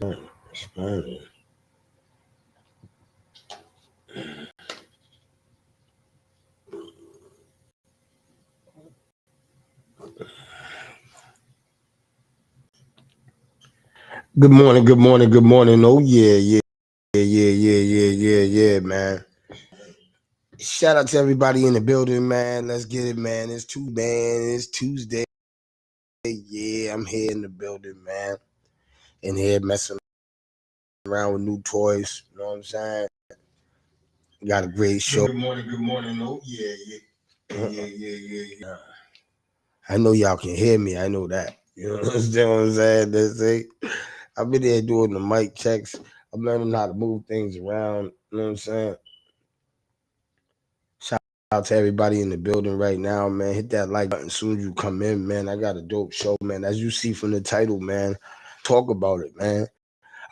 Expanding. Good morning, good morning, good morning. Oh yeah, man. Shout out to everybody in the building, man. Let's get it, man. It's Tuesday. Yeah, I'm here in the building, man. In here messing around with new toys. You know what I'm saying? Got a great show. Good morning, good morning. Oh yeah. I know y'all can hear me. I know that. You know what I'm saying? That's it. I've been there doing the mic checks. I'm learning how to move things around. You know what I'm saying? Shout out to everybody in the building right now, man. Hit that like button as soon as you come in, man. I got a dope show, man. As you see from the title, man, talk about it, man.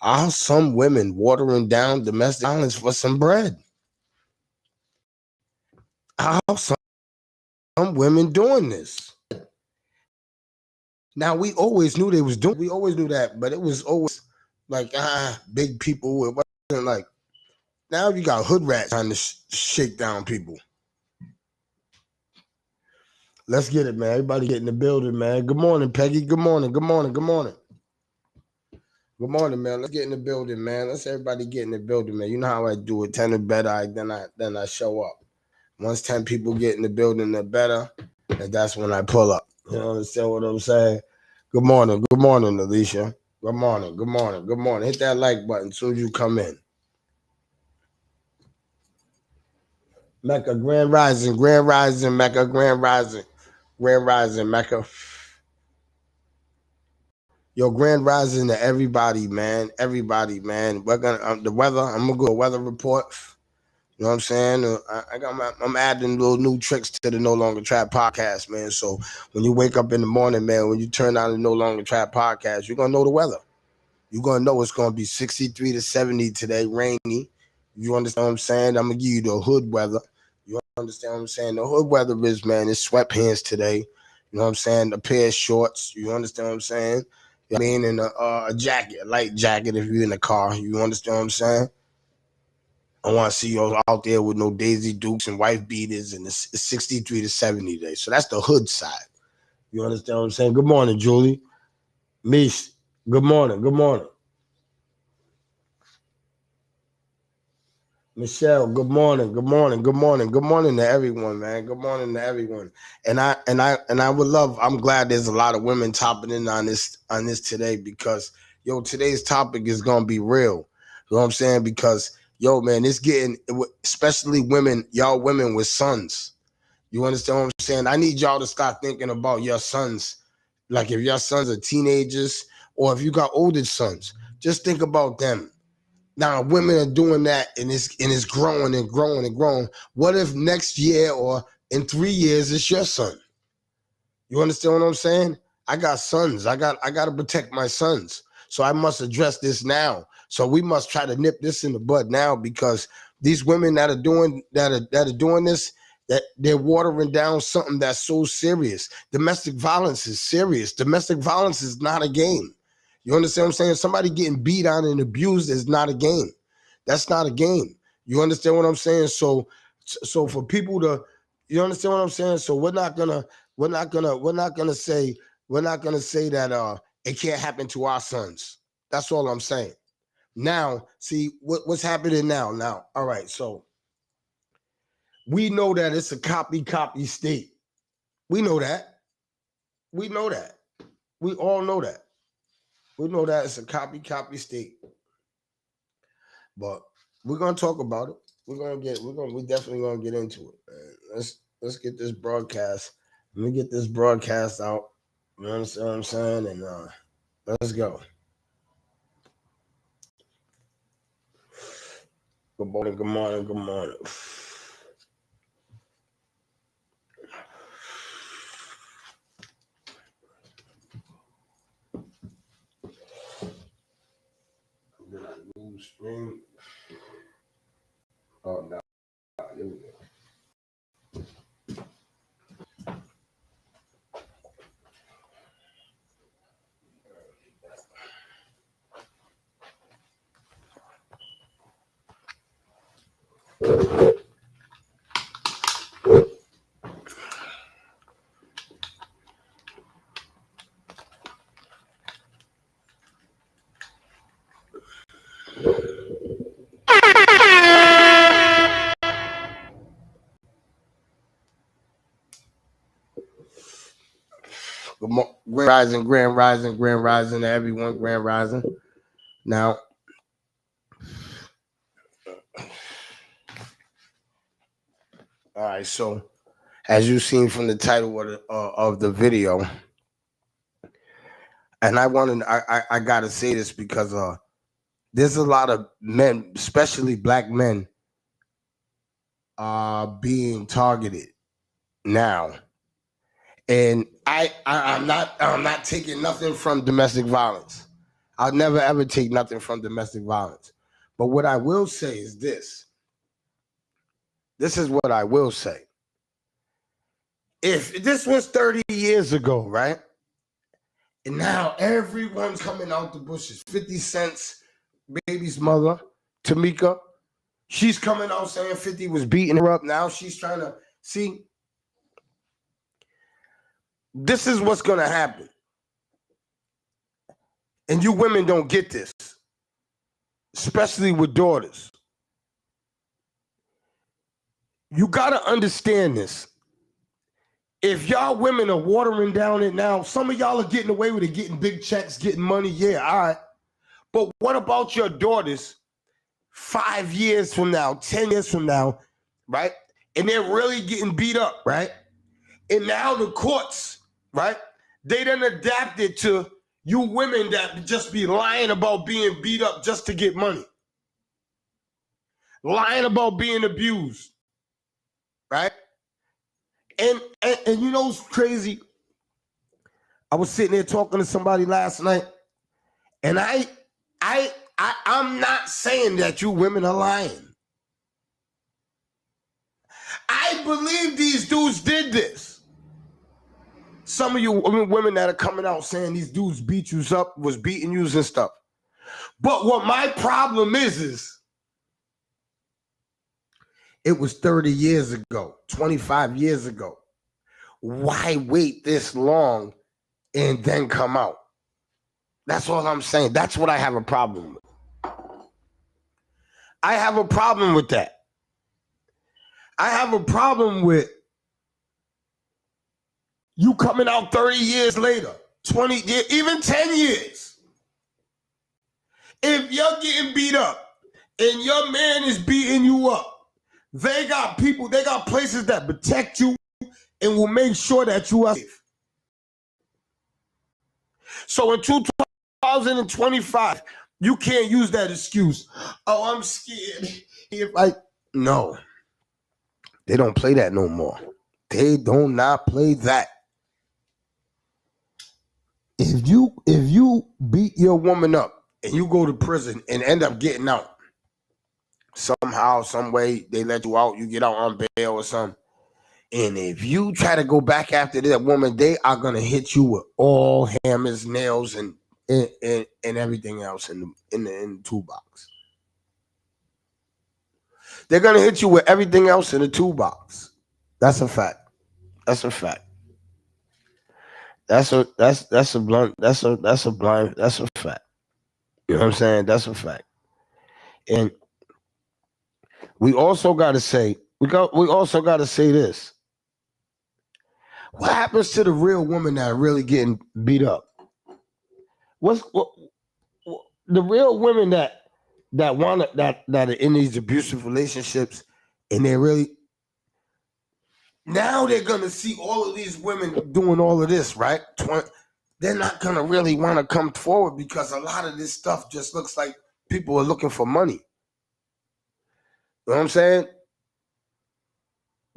Are some women watering down domestic violence for some bread? Are some women doing this? Now, we always knew they was doing. We always knew that, but it was always like big people. It wasn't like now you got hood rats trying to shake down people. Let's get it, man. Everybody get in the building, man. Good morning, Peggy. Good morning. Good morning. Good morning. Good morning, man. Let's get in the building, man. Let's everybody get in the building, man. You know how I do it. 10 or better, then I show up. Once 10 people get in the building, the better, and that's when I pull up. You understand what I'm saying? Good morning, Alicia. Good morning. Hit that like button as soon as you come in. Mecca, Grand Rising, Mecca, Grand Rising, Mecca. Yo, Grand Rising to everybody, man. We're gonna the weather. I'm gonna go to weather report. You know what I'm saying? I'm adding little new tricks to the No Longer Trap podcast, man. So when you wake up in the morning, man, when you turn on the No Longer Trap podcast, you're gonna know the weather. You're gonna know it's gonna be 63 to 70 today, rainy. You understand what I'm saying? I'm gonna give you the hood weather. You understand what I'm saying? The hood weather is, man, it's sweatpants today. You know what I'm saying? A pair of shorts. You understand what I'm saying? You know what I mean? And a jacket, a light jacket if you're in the car. You understand what I'm saying? I want to see you out there with no Daisy Dukes and wife beaters, and it's 63 to 70 days. So that's the hood side. You understand what I'm saying? Good morning, Julie. Mish, good morning. Michelle, good morning to everyone, man. Good morning to everyone. And I would love, I'm glad there's a lot of women topping in on this today, because today's topic is gonna be real. You know what I'm saying? Because man, it's getting, especially women, y'all women with sons. You understand what I'm saying? I need y'all to start thinking about your sons. Like if your sons are teenagers, or if you got older sons, just think about them. Now, women are doing that, and it's growing and growing and growing. What if next year or in 3 years it's your son? You understand what I'm saying? I got sons. I got to protect my sons. So I must address this now. So we must try to nip this in the bud now, because these women that are doing this, that they're watering down something that's so serious. Domestic violence is serious. Domestic violence is not a game. You understand what I'm saying? Somebody getting beat on and abused is not a game. That's not a game. You understand what I'm saying? So for people to, you understand what I'm saying? So we're not gonna say that it can't happen to our sons. That's all I'm saying. Now, see what's happening now. Now, all right. So we know that it's a copy state. We know that. We all know that. We know that it's a copy state. But we're gonna talk about it. We're definitely gonna get into it, man. Let's get this broadcast. Let me get this broadcast out. You understand what I'm saying? And let's go. Good morning. Did I lose screen? Oh no. There we go. Grand rising to everyone, grand rising. Now, all right, so as you've seen from the title of the video, and I gotta say this because there's a lot of men, especially black men, being targeted now. And I'm not taking nothing from domestic violence. I'll never ever take nothing from domestic violence. But what I will say is this. This is what I will say. If this was 30 years ago, right? And now everyone's coming out the bushes. 50 Cent's baby's mother, Tamika, she's coming out saying 50 was beating her up. Now she's trying to see. This is what's going to happen. And you women don't get this, especially with daughters. You got to understand this. If y'all women are watering down it now, some of y'all are getting away with it, getting big checks, getting money. Yeah, all right. But what about your daughters 5 years from now, 10 years from now, right? And they're really getting beat up, right? And now the courts, right? They done adapted to you women that just be lying about being beat up just to get money. Lying about being abused, right? And you know what's crazy? I was sitting there talking to somebody last night, and I'm not saying that you women are lying. I believe these dudes did this. Some of you women that are coming out saying these dudes beat you up, was beating you and stuff. But what my problem is it was 30 years ago, 25 years ago. Why wait this long and then come out? That's all I'm saying. That's what I have a problem with. I have a problem with that. I have a problem with you coming out 30 years later, 20 years, even 10 years. If you're getting beat up and your man is beating you up, they got people, they got places that protect you and will make sure that you are safe. So in 2025, you can't use that excuse. Oh, I'm scared. No, they don't play that no more. They do not play that. If you beat your woman up and you go to prison and end up getting out, somehow, some way, they let you out, you get out on bail or something. And if you try to go back after that woman, they are gonna hit you with all hammers, nails, and everything else in the toolbox. They're gonna hit you with everything else in the toolbox. That's a fact. That's a fact. That's a fact. You know what I'm saying? That's a fact. And we also gotta say, we also gotta say this. What happens to the real women that are really getting beat up? What the real women that are in these abusive relationships, and they're really now they're gonna see all of these women doing all of this, right? They're not gonna really want to come forward because a lot of this stuff just looks like people are looking for money. You know what I'm saying?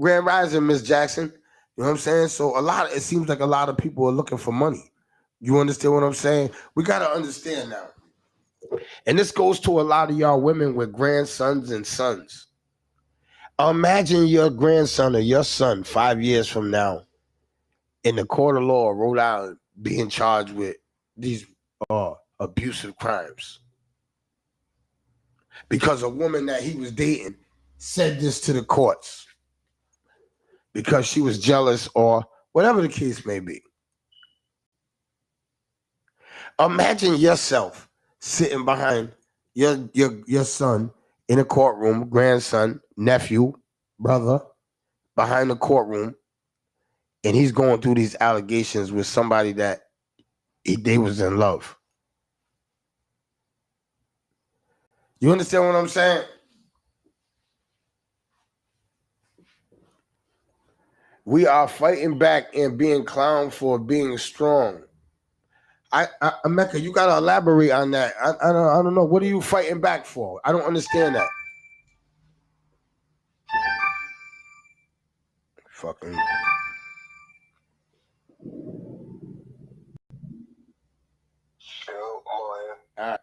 Grand Rising, Miss Jackson. You know what I'm saying? So it seems like a lot of people are looking for money. You understand what I'm saying? We got to understand now. And this goes to a lot of y'all women with grandsons and sons. Imagine your grandson or your son 5 years from now in the court of law, Rhode Island, being charged with these abusive crimes because a woman that he was dating said this to the courts because she was jealous or whatever the case may be. Imagine yourself sitting behind your son in a courtroom, grandson, nephew, brother, behind the courtroom, and he's going through these allegations with somebody that they was in love. You understand what I'm saying? We are fighting back and being clowned for being strong. Mecca, you gotta elaborate on that. I don't know. What are you fighting back for? I don't understand that. Fucking. All right.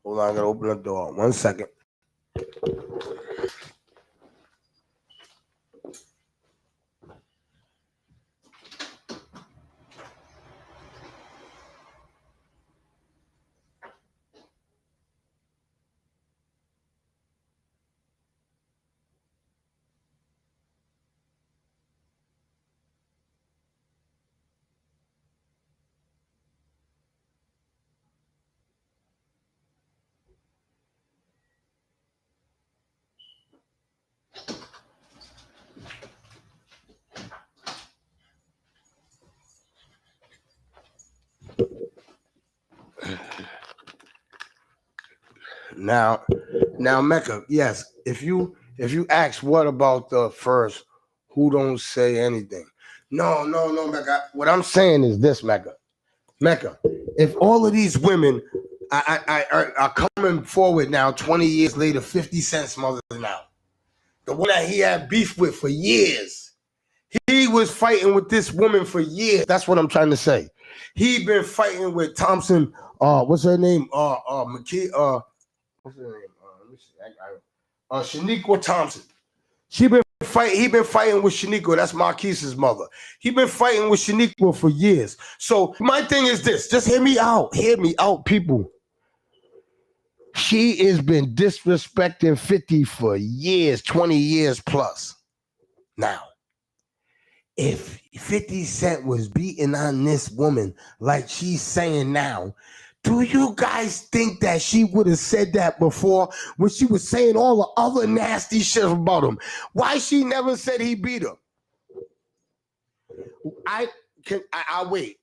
Hold on, I gotta open the door. 1 second. Now, Mecca, yes. If you ask what about the first, who don't say anything? No, Mecca. What I'm saying is this, Mecca. If all of these women are coming forward now, 20 years later, 50 Cent's mother now, the one that he had beef with for years, he was fighting with this woman for years. That's what I'm trying to say. He been fighting with Thompson. What's her name? McKee. What's her name? Let me see. Shaniqua Thompson. He been fighting with Shaniqua. That's Marquise's mother. He been fighting with Shaniqua for years. So my thing is this. Just hear me out. Hear me out, people. She has been disrespecting 50 for years, 20 years plus. Now, if 50 Cent was beating on this woman like she's saying now, do you guys think that she would have said that before when she was saying all the other nasty shit about him? Why she never said he beat her? I wait.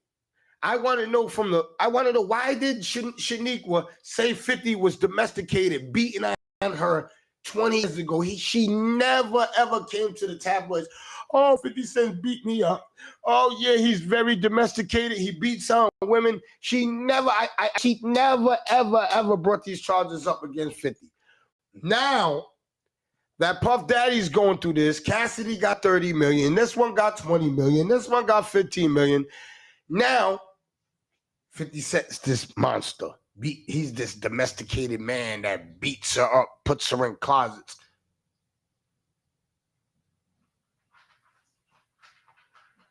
I want to know why did Shaniqua say 50 was domesticated, beating on her 20 years ago? She never ever came to the tabloids. Oh, 50 Cent beat me up. Oh yeah, he's very domesticated. He beats on women. She never ever brought these charges up against 50. Now that Puff Daddy's going through this, Cassidy got 30 million. This one got 20 million. This one got 15 million. Now 50 Cent's this monster. He's this domesticated man that beats her up, puts her in closets.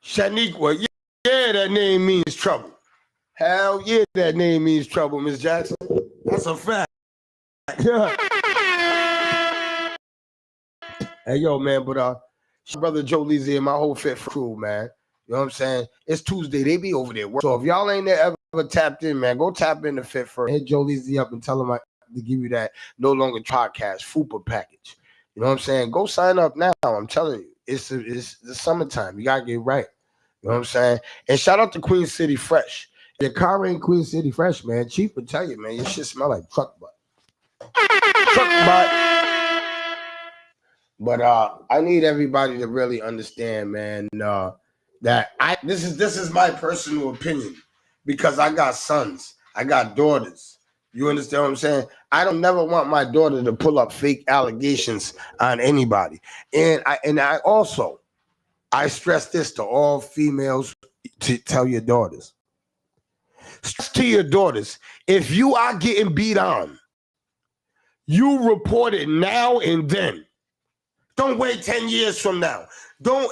Shaniqua, yeah, that name means trouble. Hell yeah, that name means trouble, Miss Jackson. That's a fact. Hey, yo, man, but brother Joe Leezy and my whole Fit crew, man. You know what I'm saying? It's Tuesday. They be over there. So if y'all ain't there ever tapped in, man, go tap in the Fit first. Hit Joe Leezy up and tell him to give you that no longer podcast FUPA package. You know what I'm saying? Go sign up now. I'm telling you, it's the summertime. You gotta get right. You know what I'm saying? And shout out to Queen City Fresh. Your car ain't Queen City Fresh, man. Chief would tell you, man, your shit smell like truck butt. Truck butt. But I need everybody to really understand, man, that this is my personal opinion, because I got sons, I got daughters. You understand what I'm saying? I don't never want my daughter to pull up fake allegations on anybody. And I also stress this to all females, to tell your daughters. Stress to your daughters, if you are getting beat on, you report it now and then. Don't wait 10 years from now.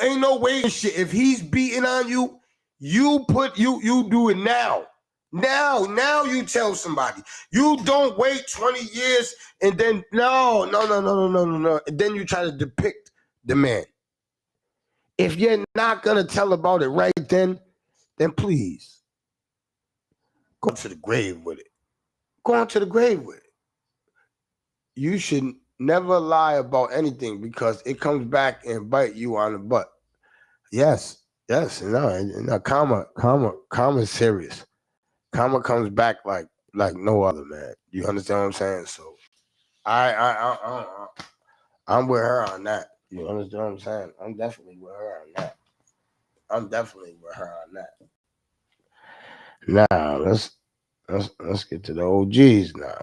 Ain't no way shit. If he's beating on you, you do it now. Now you tell somebody. You don't wait 20 years and then no. And then you try to depict the man. If you're not gonna tell about it right then please go to the grave with it. Go on to the grave with it. You should never lie about anything because it comes back and bite you on the butt. Yes, no, karma is serious. Karma comes back like no other, man. You understand what I'm saying? So I'm with her on that. You understand what I'm saying? I'm definitely with her on that. Now let's get to the OGs now.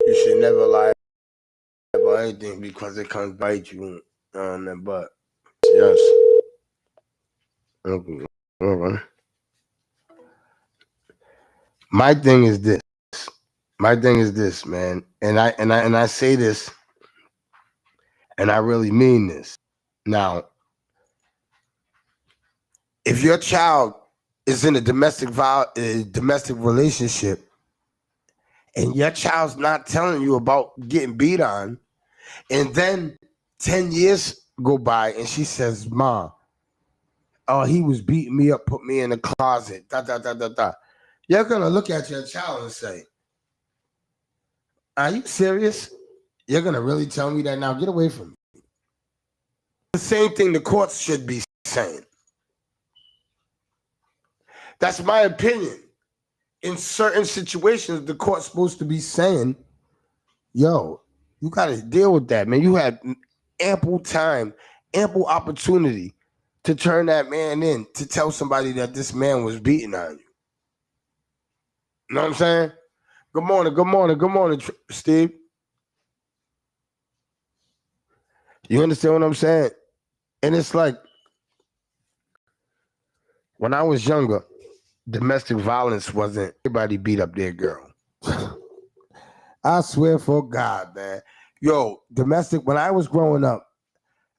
You should never lie about anything because it comes bite you on the butt. Yes. Okay. My thing is this. Man. And I say this, and I really mean this. Now, if your child is in a domestic relationship, and your child's not telling you about getting beat on, and then 10 years go by, and she says, "Ma, oh, he was beating me up, put me in the closet, You're gonna look at your child and say, "Are you serious? You're gonna really tell me that now? Get away from me." The same thing the courts should be saying. That's my opinion. In certain situations, the court's supposed to be saying, "Yo, you gotta deal with that, man. You had ample time, ample opportunity to turn that man in, to tell somebody that this man was beating on you." You know what I'm saying? Good morning, Steve. You understand what I'm saying? And it's like, when I was younger, domestic violence wasn't everybody beat up their girl. I swear for God, man. Yo, domestic, when I was growing up,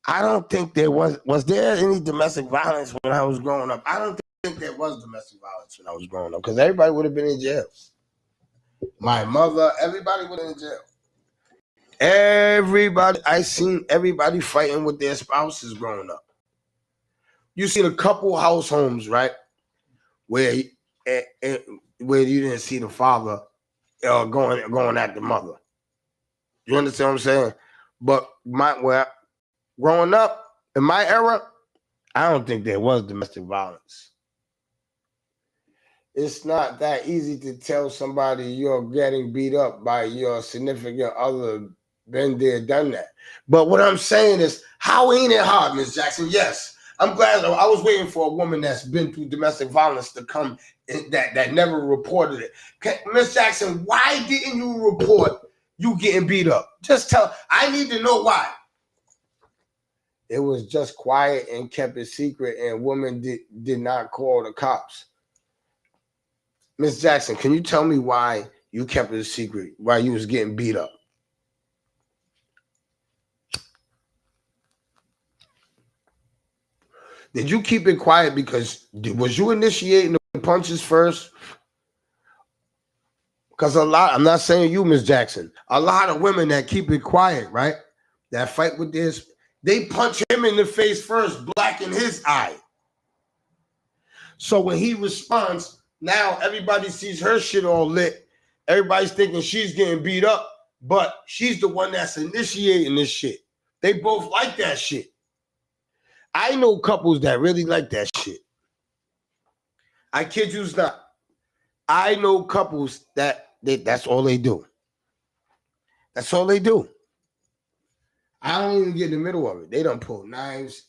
I don't think there was there any domestic violence when I was growing up? I don't think there was domestic violence when I was growing up because everybody would have been in jail. My mother, everybody would have been in jail. I seen everybody fighting with their spouses growing up. You seen a couple house homes, right, where you didn't see the father going at the mother. You understand what I'm saying? But growing up in my era, I don't think there was domestic violence. It's not that easy to tell somebody you're getting beat up by your significant other. Been there, done that. But what I'm saying is, how ain't it hard, Miss Jackson? Yes, I'm glad. I was waiting for a woman that's been through domestic violence to come that never reported it. Miss Jackson, why didn't you report you getting beat up? Just tell. I need to know why. It was just quiet and kept it secret, and women did not call the cops. Miss Jackson, can you tell me why you kept it a secret, why you was getting beat up? Did you keep it quiet because was you initiating the punches first? Because I'm not saying you, Miss Jackson, a lot of women that keep it quiet, right? That fight with this, they punch him in the face first, blacken his eye. So when he responds, now everybody sees her shit all lit. Everybody's thinking she's getting beat up, but she's the one that's initiating this shit. They both like that shit. I know couples that really like that shit. I kid you not. I know couples that's all they do. That's all they do. I don't even get in the middle of it. They don't pull knives,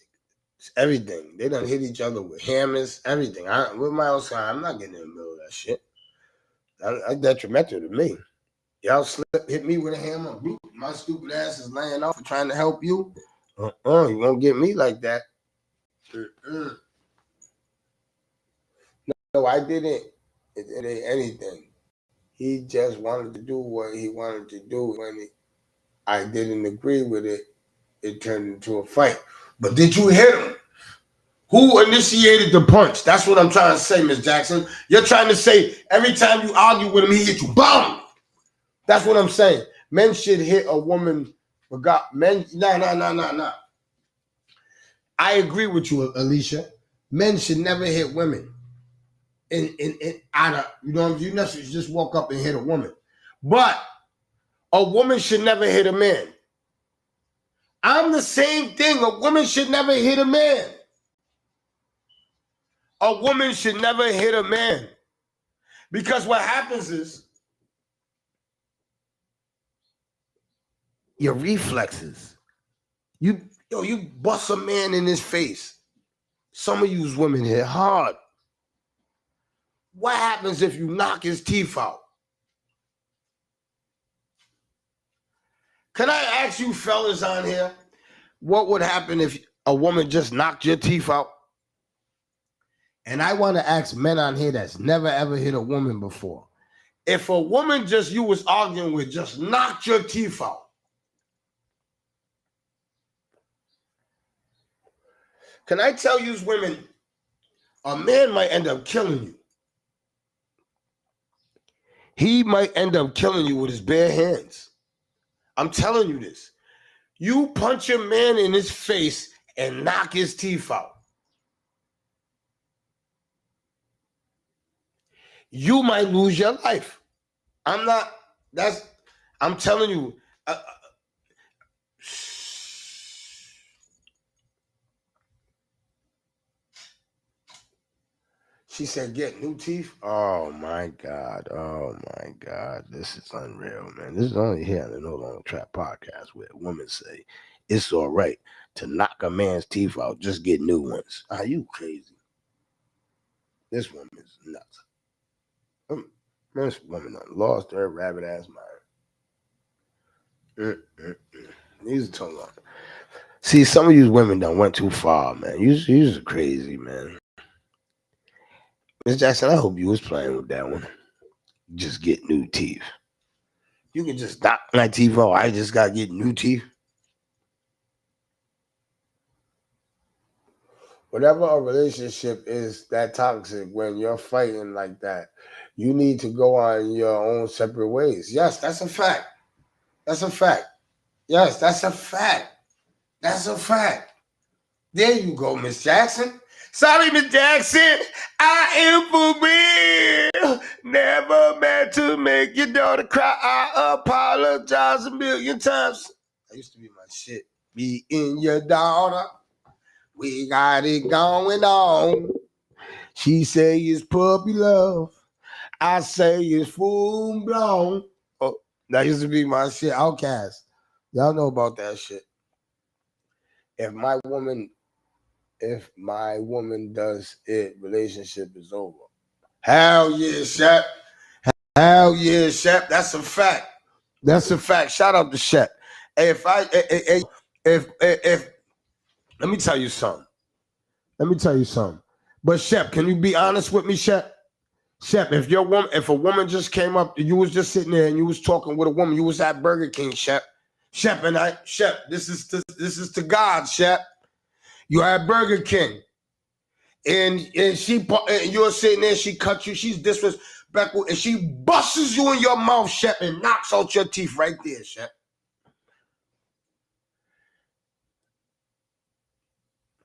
It's everything. They done hit each other with hammers, everything. With my own side, I'm not getting in the middle of that shit. That's detrimental to me. Y'all hit me with a hammer. My stupid ass is laying off for trying to help you. You won't get me like that. No, I didn't. It ain't anything. He just wanted to do what he wanted to do. When I didn't agree with it, it turned into a fight. But did you hit him? Who initiated the punch? That's what I'm trying to say, Miss Jackson. You're trying to say every time you argue with him, he hit you. Boom! That's what I'm saying. Men should hit a woman. No. I agree with you, Alicia. Men should never hit women. You never just walk up and hit a woman. But a woman should never hit a man. I'm the same thing. A woman should never hit a man. A woman should never hit a man. Because what happens is your reflexes. You bust a man in his face. Some of you women hit hard. What happens if you knock his teeth out? Can I ask you fellas on here, what would happen if a woman just knocked your teeth out? And I want to ask men on here that's never ever hit a woman before. If a woman you was arguing with just knocked your teeth out, can I tell you women, a man might end up killing you. He might end up killing you with his bare hands. I'm telling you this. You punch a man in his face and knock his teeth out. You might lose your life. I'm telling you. She said, get new teeth. Oh my God. This is unreal, man. This is only here on the No Longer Trap podcast where women say it's all right to knock a man's teeth out, just get new ones. Are you crazy? This woman is nuts. This woman lost her rabbit ass mind. These are too long. See, some of these women done went too far, man. You're crazy, man. Miss Jackson, I hope you was playing with that one. Just get new teeth. You can just knock my teeth out. I just got to get new teeth. Whatever a relationship is that toxic, when you're fighting like that, you need to go on your own separate ways. Yes, that's a fact. That's a fact. Yes, that's a fact. That's a fact. There you go, Miss Jackson. Sorry, Miss Jackson. I am for real. Never meant to make your daughter cry. I apologize a million times. That used to be my shit. Me and your daughter, we got it going on. She say it's puppy love. I say it's full blown. Oh, that used to be my shit. Outcast. Y'all know about that shit. If my woman does it, relationship is over. Hell yeah, Shep. Hell yeah, Shep. That's a fact. That's a fact. Shout out to Shep. If let me tell you something. But Shep, can you be honest with me, Shep? Shep, if a woman just came up, you was just sitting there and you was talking with a woman, you was at Burger King, Shep. Shep, this is to God, Shep. You at Burger King. And you're sitting there, she cut you, she's disrespectful, and she busts you in your mouth, Shep, and knocks out your teeth right there, Shep.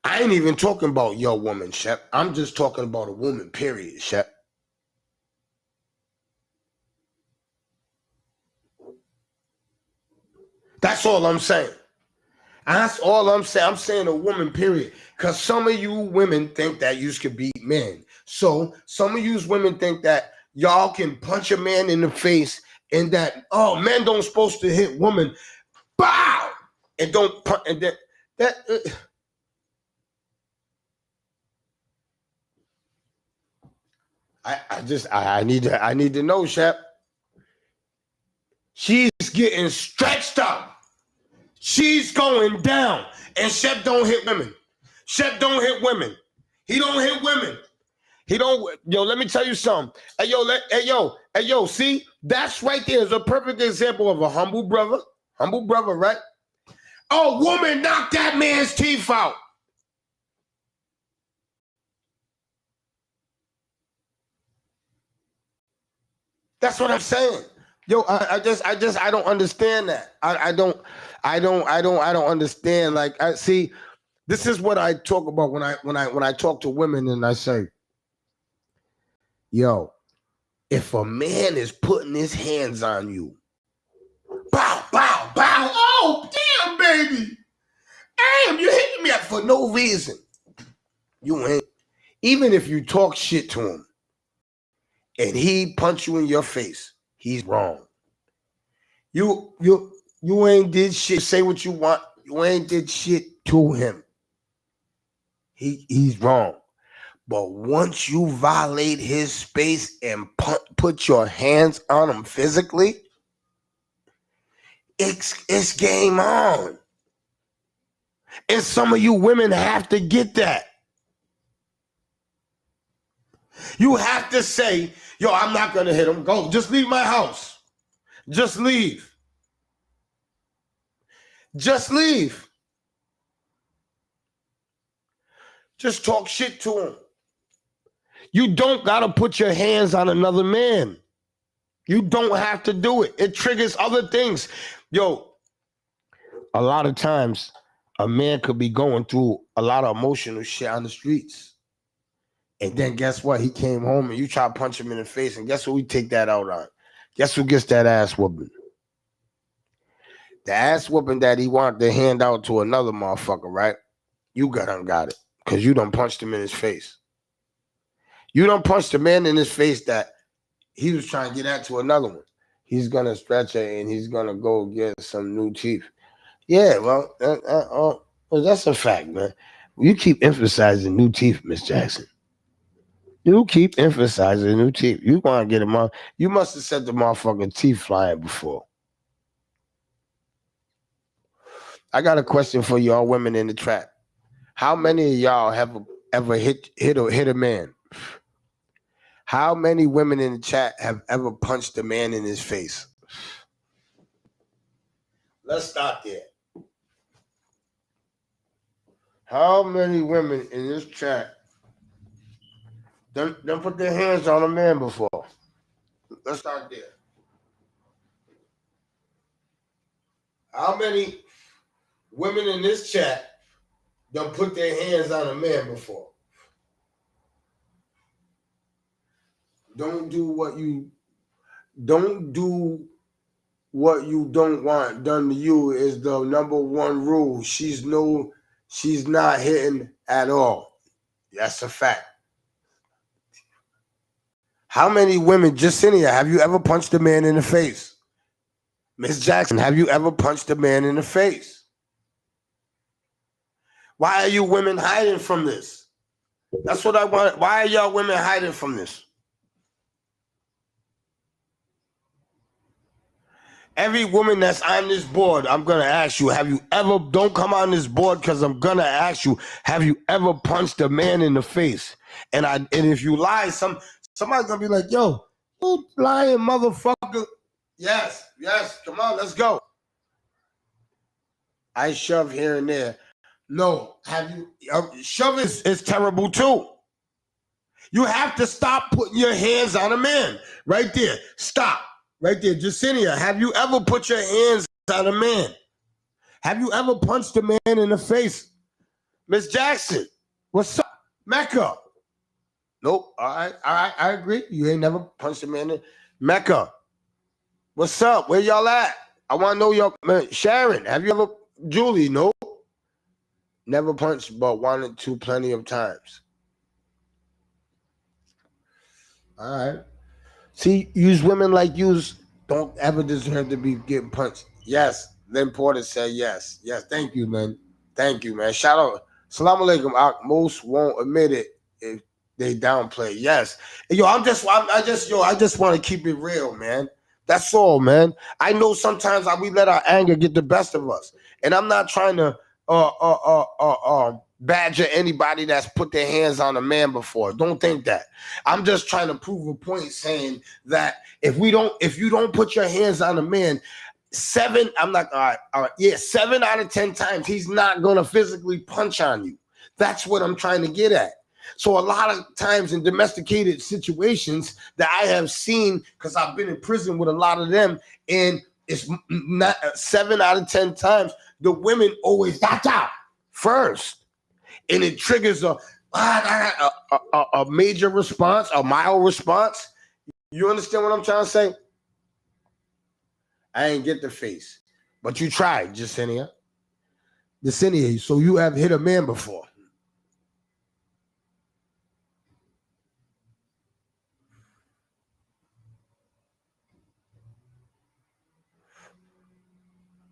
I ain't even talking about your woman, Shep. I'm just talking about a woman, period, Shep. That's all I'm saying. That's all I'm saying. I'm saying a woman, period. Because some of you women think that you could beat men. So some of you women think that y'all can punch a man in the face and that, oh, men don't supposed to hit women. Bow! And don't punch. And that I need to know, Shep. She's getting stretched out. She's going down. And Shep don't hit women. Shep don't hit women. He don't hit women. He don't. Yo, let me tell you something. Hey, yo, see? That's right there is a perfect example of a humble brother. Humble brother, right? Oh, woman knocked that man's teeth out. That's what I'm saying. Yo, I don't understand that. I don't understand. Like, I see, this is what I talk about when I talk to women and I say, yo, if a man is putting his hands on you, bow, bow, bow, oh, damn, baby. Damn, you hitting me up for no reason. You ain't. Even if you talk shit to him and he punch you in your face, he's wrong. You ain't did shit. Say what you want. You ain't did shit to him. He's wrong. But once you violate his space and put your hands on him physically, it's game on. And some of you women have to get that. You have to say, yo, I'm not going to hit him. Go. Just leave my house. Just leave. Just leave. Just talk shit to him. You don't got to put your hands on another man. You don't have to do it. It triggers other things. Yo, a lot of times a man could be going through a lot of emotional shit on the streets. And then guess what? He came home and you try to punch him in the face. And guess who we take that out on? Guess who gets that ass whooping? The ass whooping that he wanted to hand out to another motherfucker, right? You got it. Because you done punched him in his face. You done punched a man in his face that he was trying to get at to another one. He's going to stretch it and he's going to go get some new teeth. Yeah, well, that's a fact, man. You keep emphasizing new teeth, Miss Jackson. You keep emphasizing new teeth. You want to get them on. You must have said the motherfucking teeth flying before. I got a question for y'all women in the trap. How many of y'all have ever hit a man? How many women in the chat have ever punched a man in his face? Let's start there. How many women in this chat don't put their hands on a man before? Let's start there. How many women in this chat don't put their hands on a man before? Don't do what you don't want done to you is the number one rule. She's not hitting at all. That's a fact. How many women, Jacinia, have you ever punched a man in the face? Miss Jackson, have you ever punched a man in the face? Why are you women hiding from this? That's what I want. Why are y'all women hiding from this? Every woman that's on this board, I'm going to ask you, don't come on this board because I'm going to ask you, have you ever punched a man in the face? And if you lie, somebody's going to be like, yo, you lying motherfucker. Yes, come on, let's go. I shove here and there. No, shove is terrible too. You have to stop putting your hands on a man. Right there, stop. Right there, Jacinia, have you ever put your hands on a man? Have you ever punched a man in the face? Miss Jackson, what's up? Mecca. Nope, all right, I agree. You ain't never punched a man in Mecca. What's up? Where y'all at? I want to know y'all. Man, Sharon, have you ever? Julie, no. Never punched, but wanted to plenty of times. All right. See, use women like yous don't ever deserve to be getting punched. Yes. Lynn Porter said yes. Yes. Thank you, man. Shout out. Salaam alaikum. Most won't admit it. They downplay. Yes. Yo, I just want to keep it real, man. That's all, man. I know sometimes we let our anger get the best of us, and I'm not trying to badger anybody that's put their hands on a man before. Don't think that. I'm just trying to prove a point, saying that if you don't put your hands on a man, 7 out of 10 times he's not gonna physically punch on you. That's what I'm trying to get at. So a lot of times in domesticated situations that I have seen, because I've been in prison with a lot of them, and it's not 7 out of 10 times the women always first, and it triggers a major response, a mild response. You understand what I'm trying to say? I ain't get the face, but you tried, Jacinia. Jacinia, so you have hit a man before.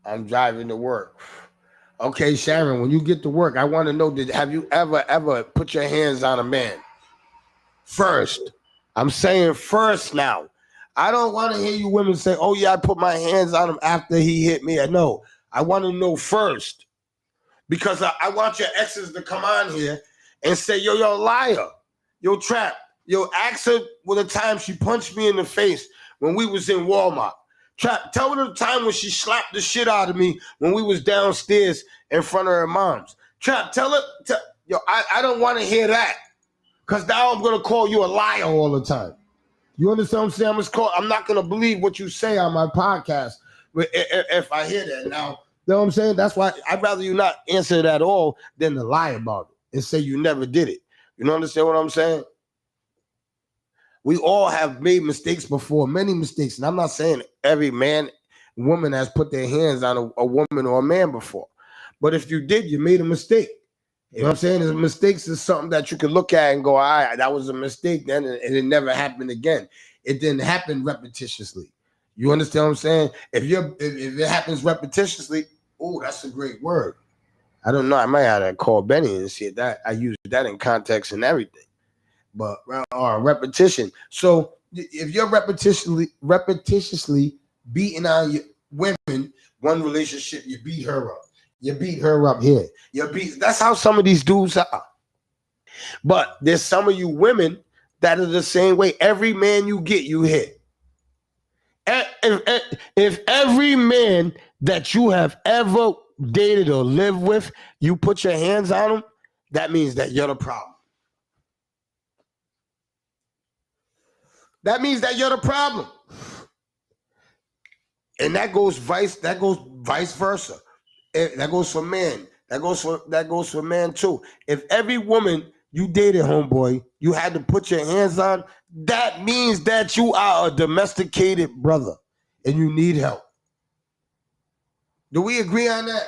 I'm driving to work. Okay, Sharon, when you get to work, I want to know, have you ever put your hands on a man? First. I'm saying first now. I don't want to hear you women say, oh yeah, I put my hands on him after he hit me. No, I want to know first. Because I want your exes to come on here and say, yo, you're a liar. Yo, trap. Yo, ask her with the time she punched me in the face when we was in Walmart. Trap, tell her the time when she slapped the shit out of me when we was downstairs in front of her mom's. Trap, tell her, yo, I don't want to hear that. Because now I'm going to call you a liar all the time. You understand what I'm saying? I'm not going to believe what you say on my podcast if I hear that. Now, you know what I'm saying? That's why I'd rather you not answer it at all than to lie about it and say you never did it. You understand what I'm saying? We all have made mistakes before, many mistakes. And I'm not saying every woman has put their hands on a woman or a man before. But if you did, you made a mistake. You know what I'm saying? Mistakes is something that you can look at and go, all right, that was a mistake then, and it never happened again. It didn't happen repetitiously. You understand what I'm saying? If it happens repetitiously, oh, that's a great word. I don't know. I might have to call Benny and see that. I use that in context and everything. But repetition. So if you're repetitiously beating on your women, one relationship, you beat her up. You beat her up here. That's how some of these dudes are. But there's some of you women that are the same way. Every man you get, you hit. If every man that you have ever dated or lived with, you put your hands on him, that means that you're the problem. That means that you're the problem. And that goes vice versa. That goes for men. That goes for man too. If every woman you dated, homeboy, you had to put your hands on, that means that you are a domesticated brother and you need help. Do we agree on that?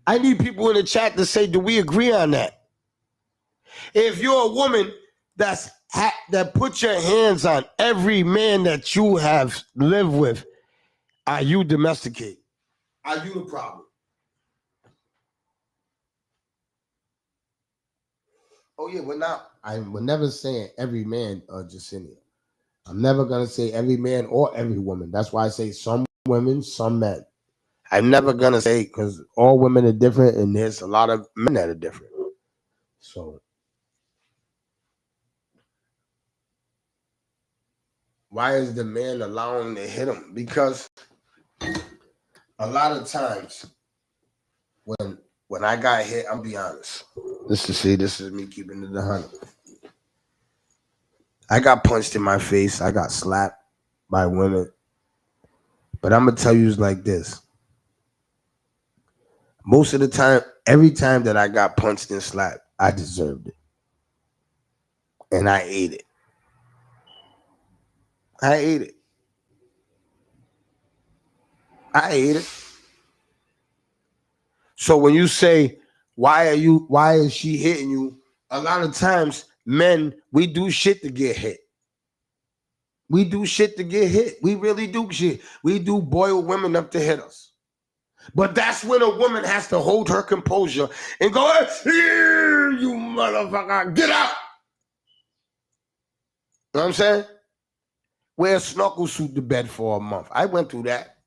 I need people in the chat to say, do we agree on that? If you're a woman that put your hands on every man that you have lived with, are you domesticated? Are you the problem? Oh yeah, we're never saying every man, Jacinia. I'm never gonna say every man or every woman. That's why I say some women, some men. I'm never gonna say, because all women are different, and there's a lot of men that are different. So why is the man allowing to hit him? Because a lot of times when I got hit, I'll be honest. This is me keeping it 100. I got punched in my face. I got slapped by women. But I'm gonna tell you it's like this. Most of the time, every time that I got punched and slapped, I deserved it. And I ate it. I ate it. So when you say, why is she hitting you? A lot of times, men, we do shit to get hit. We do shit to get hit. We really do shit. We do boil women up to hit us. But that's when a woman has to hold her composure and go, "Here, you motherfucker, get out." You know what I'm saying? Wear a snorkel suit to bed for a month. I went through that.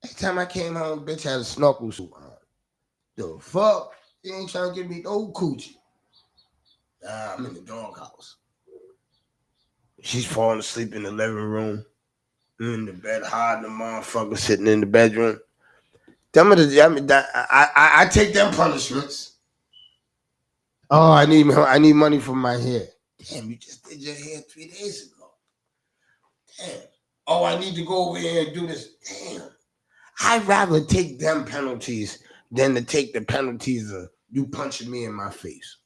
Every time I came home, bitch had a snorkel suit on. The fuck? You ain't trying to give me no coochie. Nah, I'm in the doghouse. She's falling asleep in the living room. In the bed, hiding the motherfucker sitting in the bedroom. I take them punishments. Oh, I need money for my hair. Damn, you just did your hair 3 days ago. Damn. Oh, I need to go over here and do this. Damn. I'd rather take them penalties than to take the penalties of you punching me in my face.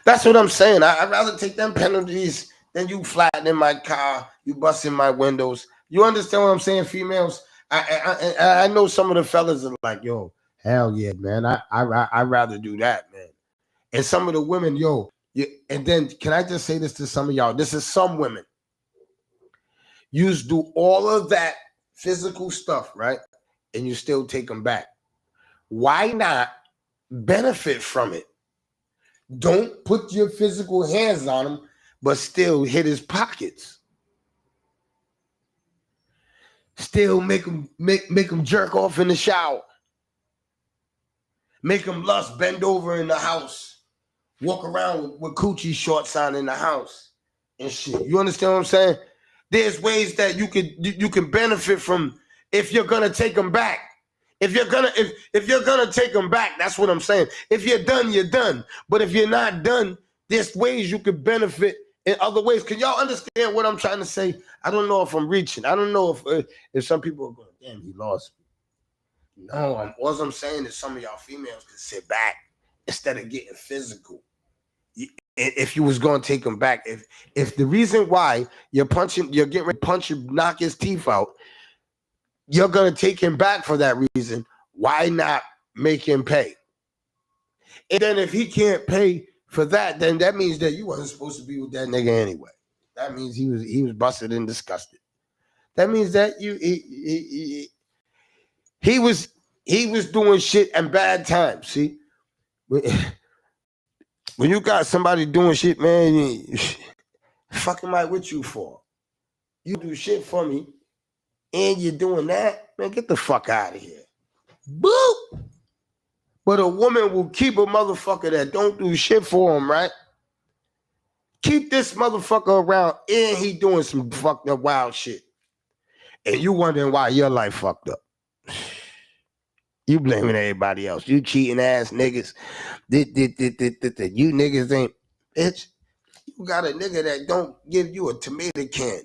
That's what I'm saying. I'd rather take them penalties than you flattening my car, you busting my windows. You understand what I'm saying, females? I know some of the fellas are like, yo, hell yeah, man. I'd rather do that, man. And some of the women, and then can I just say this to some of y'all? This is some women. You do all of that physical stuff, right? And you still take them back. Why not benefit from it? Don't put your physical hands on him, but still hit his pockets. Still make him jerk off in the shower. Make him lust, bend over in the house. Walk around with coochie shorts on in the house and shit. You understand what I'm saying? There's ways that you can benefit from if you're gonna take them back. If you're gonna take them back, that's what I'm saying. If you're done, you're done. But if you're not done, there's ways you could benefit in other ways. Can y'all understand what I'm trying to say? I don't know if I'm reaching. I don't know if some people are going, damn, he lost me. No, all I'm saying is some of y'all females can sit back instead of getting physical. If you was going to take him back, if the reason why you're getting ready to punch him, knock his teeth out, you're going to take him back for that reason, why not make him pay? And then if he can't pay for that, then that means that you wasn't supposed to be with that nigga anyway. That means he was busted and disgusted. That means that he was doing shit and bad times. See, when you got somebody doing shit, man, fuck am I with you for? You do shit for me, and you're doing that, man. Get the fuck out of here. Boop. But a woman will keep a motherfucker that don't do shit for him, right? Keep this motherfucker around, and he doing some fucked up wild shit. And you wondering why your life fucked up. You blaming everybody else. You cheating ass niggas. You niggas ain't, bitch. You got a nigga that don't give you a tomato can,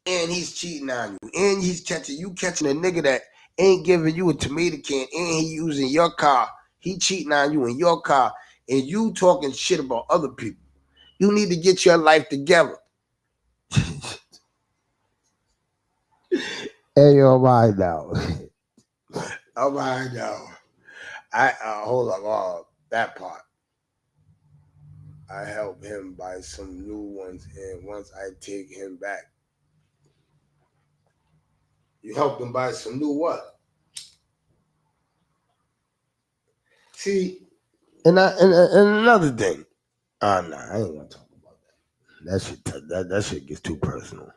and he's cheating on you, and he's catching a nigga that ain't giving you a tomato can, and he using your car. He cheating on you in your car, and you talking shit about other people. You need to get your life together. Hey, all right now. All right now. I hold on. That part. I help him buy some new ones, and once I take him back, you help him buy some new what? See, and another thing. Nah, I ain't gonna talk about that. That shit gets too personal.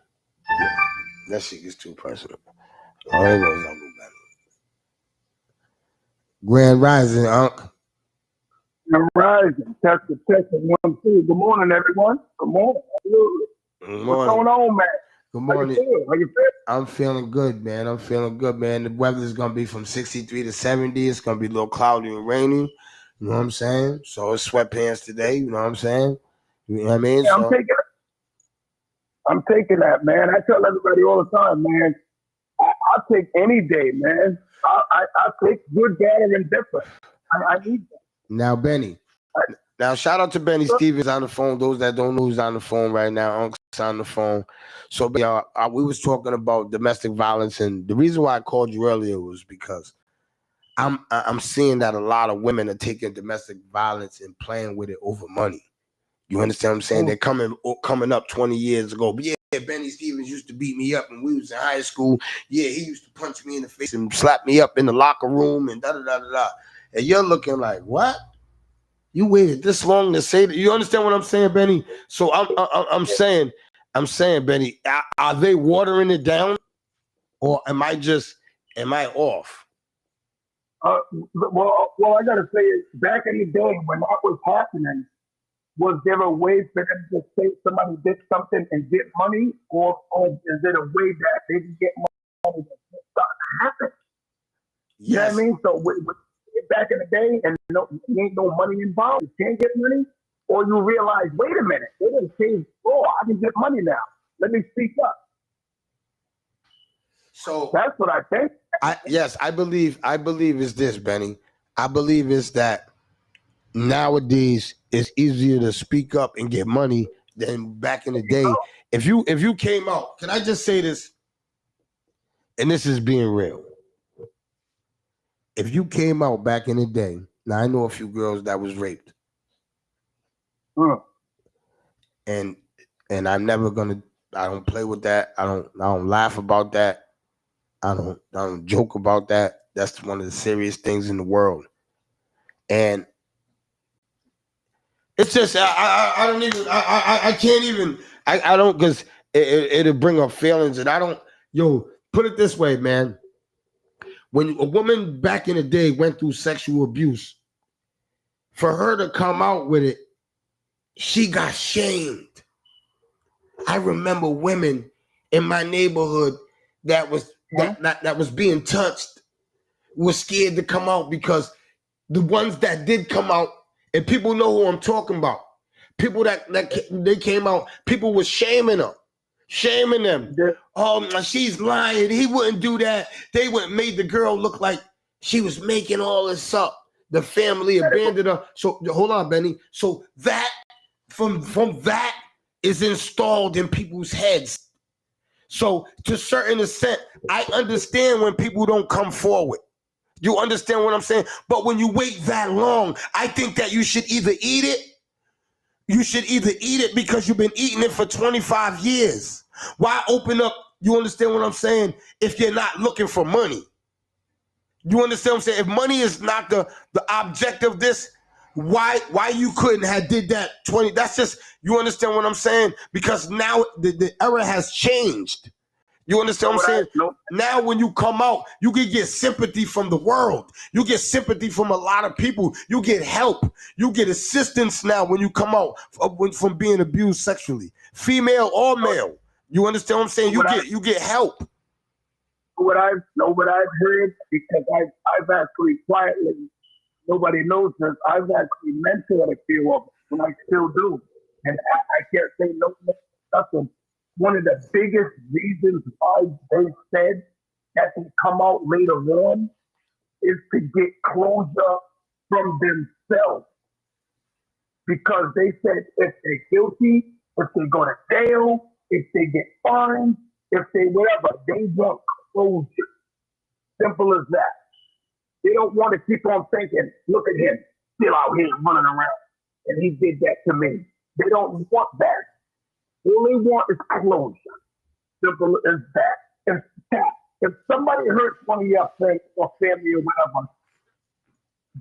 That shit gets too personal. I ain't gonna talk about it. Grand Rising, Unc. Grand Rising. Test 1, 2. Good morning, everyone. Good morning. Good morning. What's going on, man? Good morning. How you feel? I'm feeling good, man. The weather's gonna be from 63 to 70. It's gonna be a little cloudy and rainy. You know what I'm saying? So it's sweatpants today. You know what I'm saying? You know what I mean? Yeah, I'm taking that, man. I tell everybody all the time, man. I'll take any day, man. I'll take good, bad, and indifferent. I need that. Now, Benny. Now, shout out to Benny Stevens on the phone. Those that don't know who's on the phone right now, Unc's on the phone. So, we was talking about domestic violence, and the reason why I called you earlier was because I'm seeing that a lot of women are taking domestic violence and playing with it over money. You understand what I'm saying? They're coming up 20 years ago. Yeah, Benny Stevens used to beat me up when we was in high school. Yeah, he used to punch me in the face and slap me up in the locker room and da da da da da. And you're looking like, what? You waited this long to say that? You understand what I'm saying, Benny? So I'm saying, Benny, are they watering it down, or am I off? Well, I gotta say, back in the day when that was happening, was there a way for them to say somebody did something and get money, or is it a way that they can get money and something to happen? You know what I Yes. mean? So back in the day, and ain't no money involved, you can't get money, or you realize, wait a minute, they didn't change the law. I can get money now. Let me speak up. So That's what I think. I believe it's this, Benny. I believe it's that nowadays it's easier to speak up and get money than back in the day. If you came out, can I just say this? And this is being real. If you came out back in the day, now I know a few girls that was raped, and I'm never gonna. I don't play with that. I don't laugh about that. I don't joke about that. That's one of the serious things in the world. And it's just I don't even I can't even I don't, because it'll bring up feelings, and I don't. Yo, put it this way, man. When a woman back in the day went through sexual abuse, for her to come out with it, she got shamed. I remember women in my neighborhood that was being touched was scared to come out, because the ones that did come out, and people know who I'm talking about, people that they came out, people were shaming them. Oh, she's lying. He wouldn't do that. They wouldn't made the girl look like she was making all this up. The family abandoned her. So hold on, Benny. So that from that is installed in people's heads. So to a certain extent, I understand when people don't come forward. You understand what I'm saying? But when you wait that long, I think that you should either eat it. You should either eat it because you've been eating it for 25 years. Why open up? You understand what I'm saying? If you're not looking for money. You understand what I'm saying? If money is not the object of this, why you couldn't have did that 20? That's just, you understand what I'm saying? Because now the era has changed. You understand what I'm saying? Now when you come out, you can get sympathy from the world. You get sympathy from a lot of people. You get help. You get assistance now when you come out from being abused sexually, female or male. You understand what I'm saying? You get help. What I've heard, because I've actually quietly, nobody knows this, I've actually mentored a few of them, and I still do. And I can't say nothing. One of the biggest reasons why they said that they come out later on is to get closure from themselves. Because they said if they're guilty, if they go to jail, if they get fined, if they whatever, they want closure. Simple as that. They don't want to keep on thinking, look at him, still out here running around, and he did that to me. They don't want that. All they want is closure. Simple as that. If somebody hurts one of your friends or family or whatever,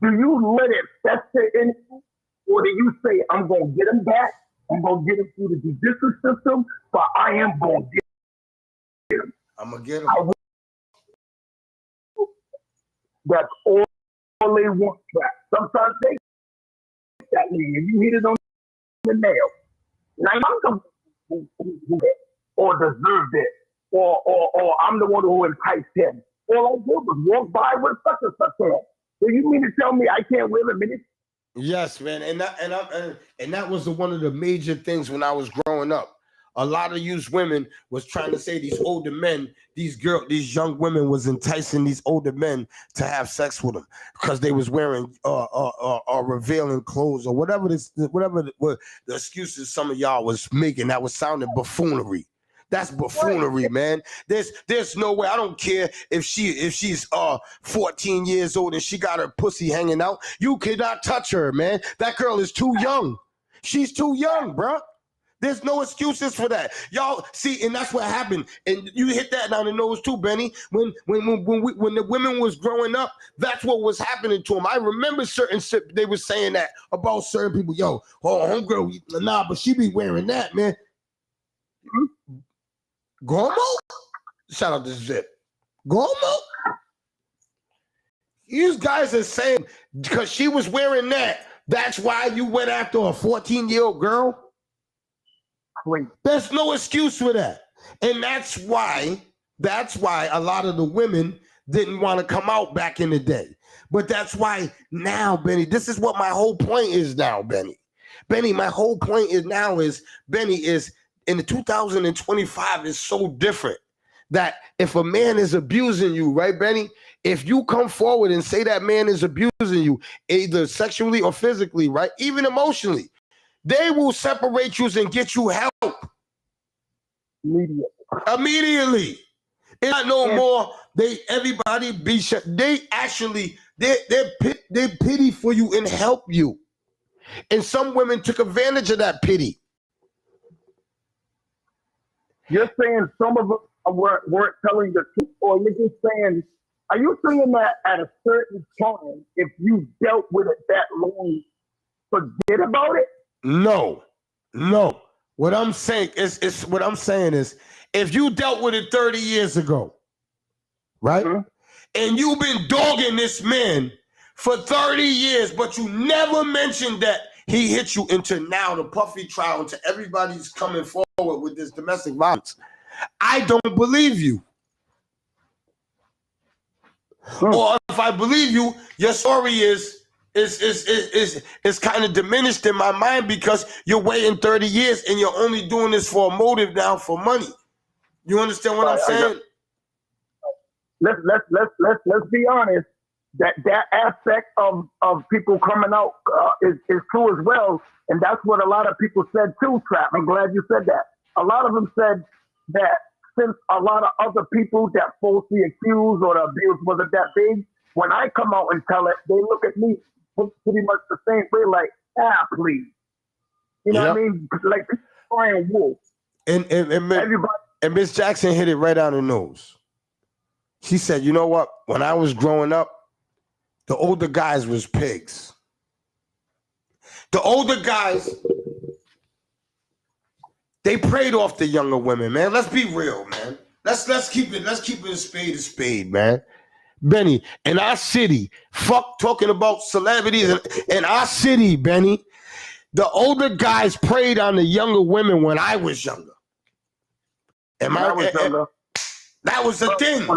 do you let it fester in you? Or do you say, I'm going to get him back, I'm going to get him through the judicial system, but I am going to get him. I'm going to get him. That's all they want. Sometimes they that lead, and you hit it on the nail. Now I'm the who or deserved it, or I'm the one who enticed him. All I did was walk by with such and such on. So you mean to tell me I can't wait a minute? Yes, man, and that was one of the major things when I was growing up. A lot of used women was trying to say these older men, these young women was enticing these older men to have sex with them because they was wearing revealing clothes or whatever the excuses some of y'all was making that was sounding buffoonery. That's buffoonery, man. There's no way. I don't care if she's 14 years old and she got her pussy hanging out. You cannot touch her, man. That girl is too young. She's too young, bro. There's no excuses for that. Y'all see, and that's what happened. And you hit that down the nose too, Benny. When the women was growing up, that's what was happening to them. I remember they were saying that about certain people. Yo, homegirl, nah, but she be wearing that, man. Gomo? Shout out to Zip. Gomo? These guys are saying because she was wearing that, that's why you went after a 14-year-old girl? There's no excuse for that. And that's why a lot of the women didn't want to come out back in the day. But that's why now, Benny, this is what my whole point is now, Benny. Benny, my whole point is now is, Benny, is in the 2025 is so different that if a man is abusing you, right, Benny? If you come forward and say that man is abusing you, either sexually or physically, right, even emotionally, they will separate you and get you help. Immediately. It's not no more. Everybody be shut. They actually, they pity for you and help you. And some women took advantage of that pity. You're saying some of them weren't telling the truth, or you're just saying, are you saying that at a certain time, if you dealt with it that long, forget about it? No. What I'm saying is if you dealt with it 30 years ago, right? Mm-hmm. And you've been dogging this man for 30 years, but you never mentioned that he hit you until now, the Puffy trial, until everybody's coming forward with this domestic violence. I don't believe you. Or if I believe you, your story is kind of diminished in my mind because you're waiting 30 years and you're only doing this for a motive now, for money. You understand what I'm saying? Let's be honest. That aspect of people coming out is true as well, and that's what a lot of people said too. Trap. I'm glad you said that. A lot of them said that since a lot of other people that falsely accused or the abuse wasn't that big, when I come out and tell it, they look at me pretty much the same way, like, please. You know what I mean? Like, crying wolf. And Miss Jackson hit it right on the nose. She said, you know what? When I was growing up, the older guys was pigs. The older guys, they preyed off the younger women, man. Let's be real, man. Let's keep it a spade, man. Benny, in our city, fuck talking about celebrities. In our city, Benny, the older guys preyed on the younger women when I was younger. That was the thing.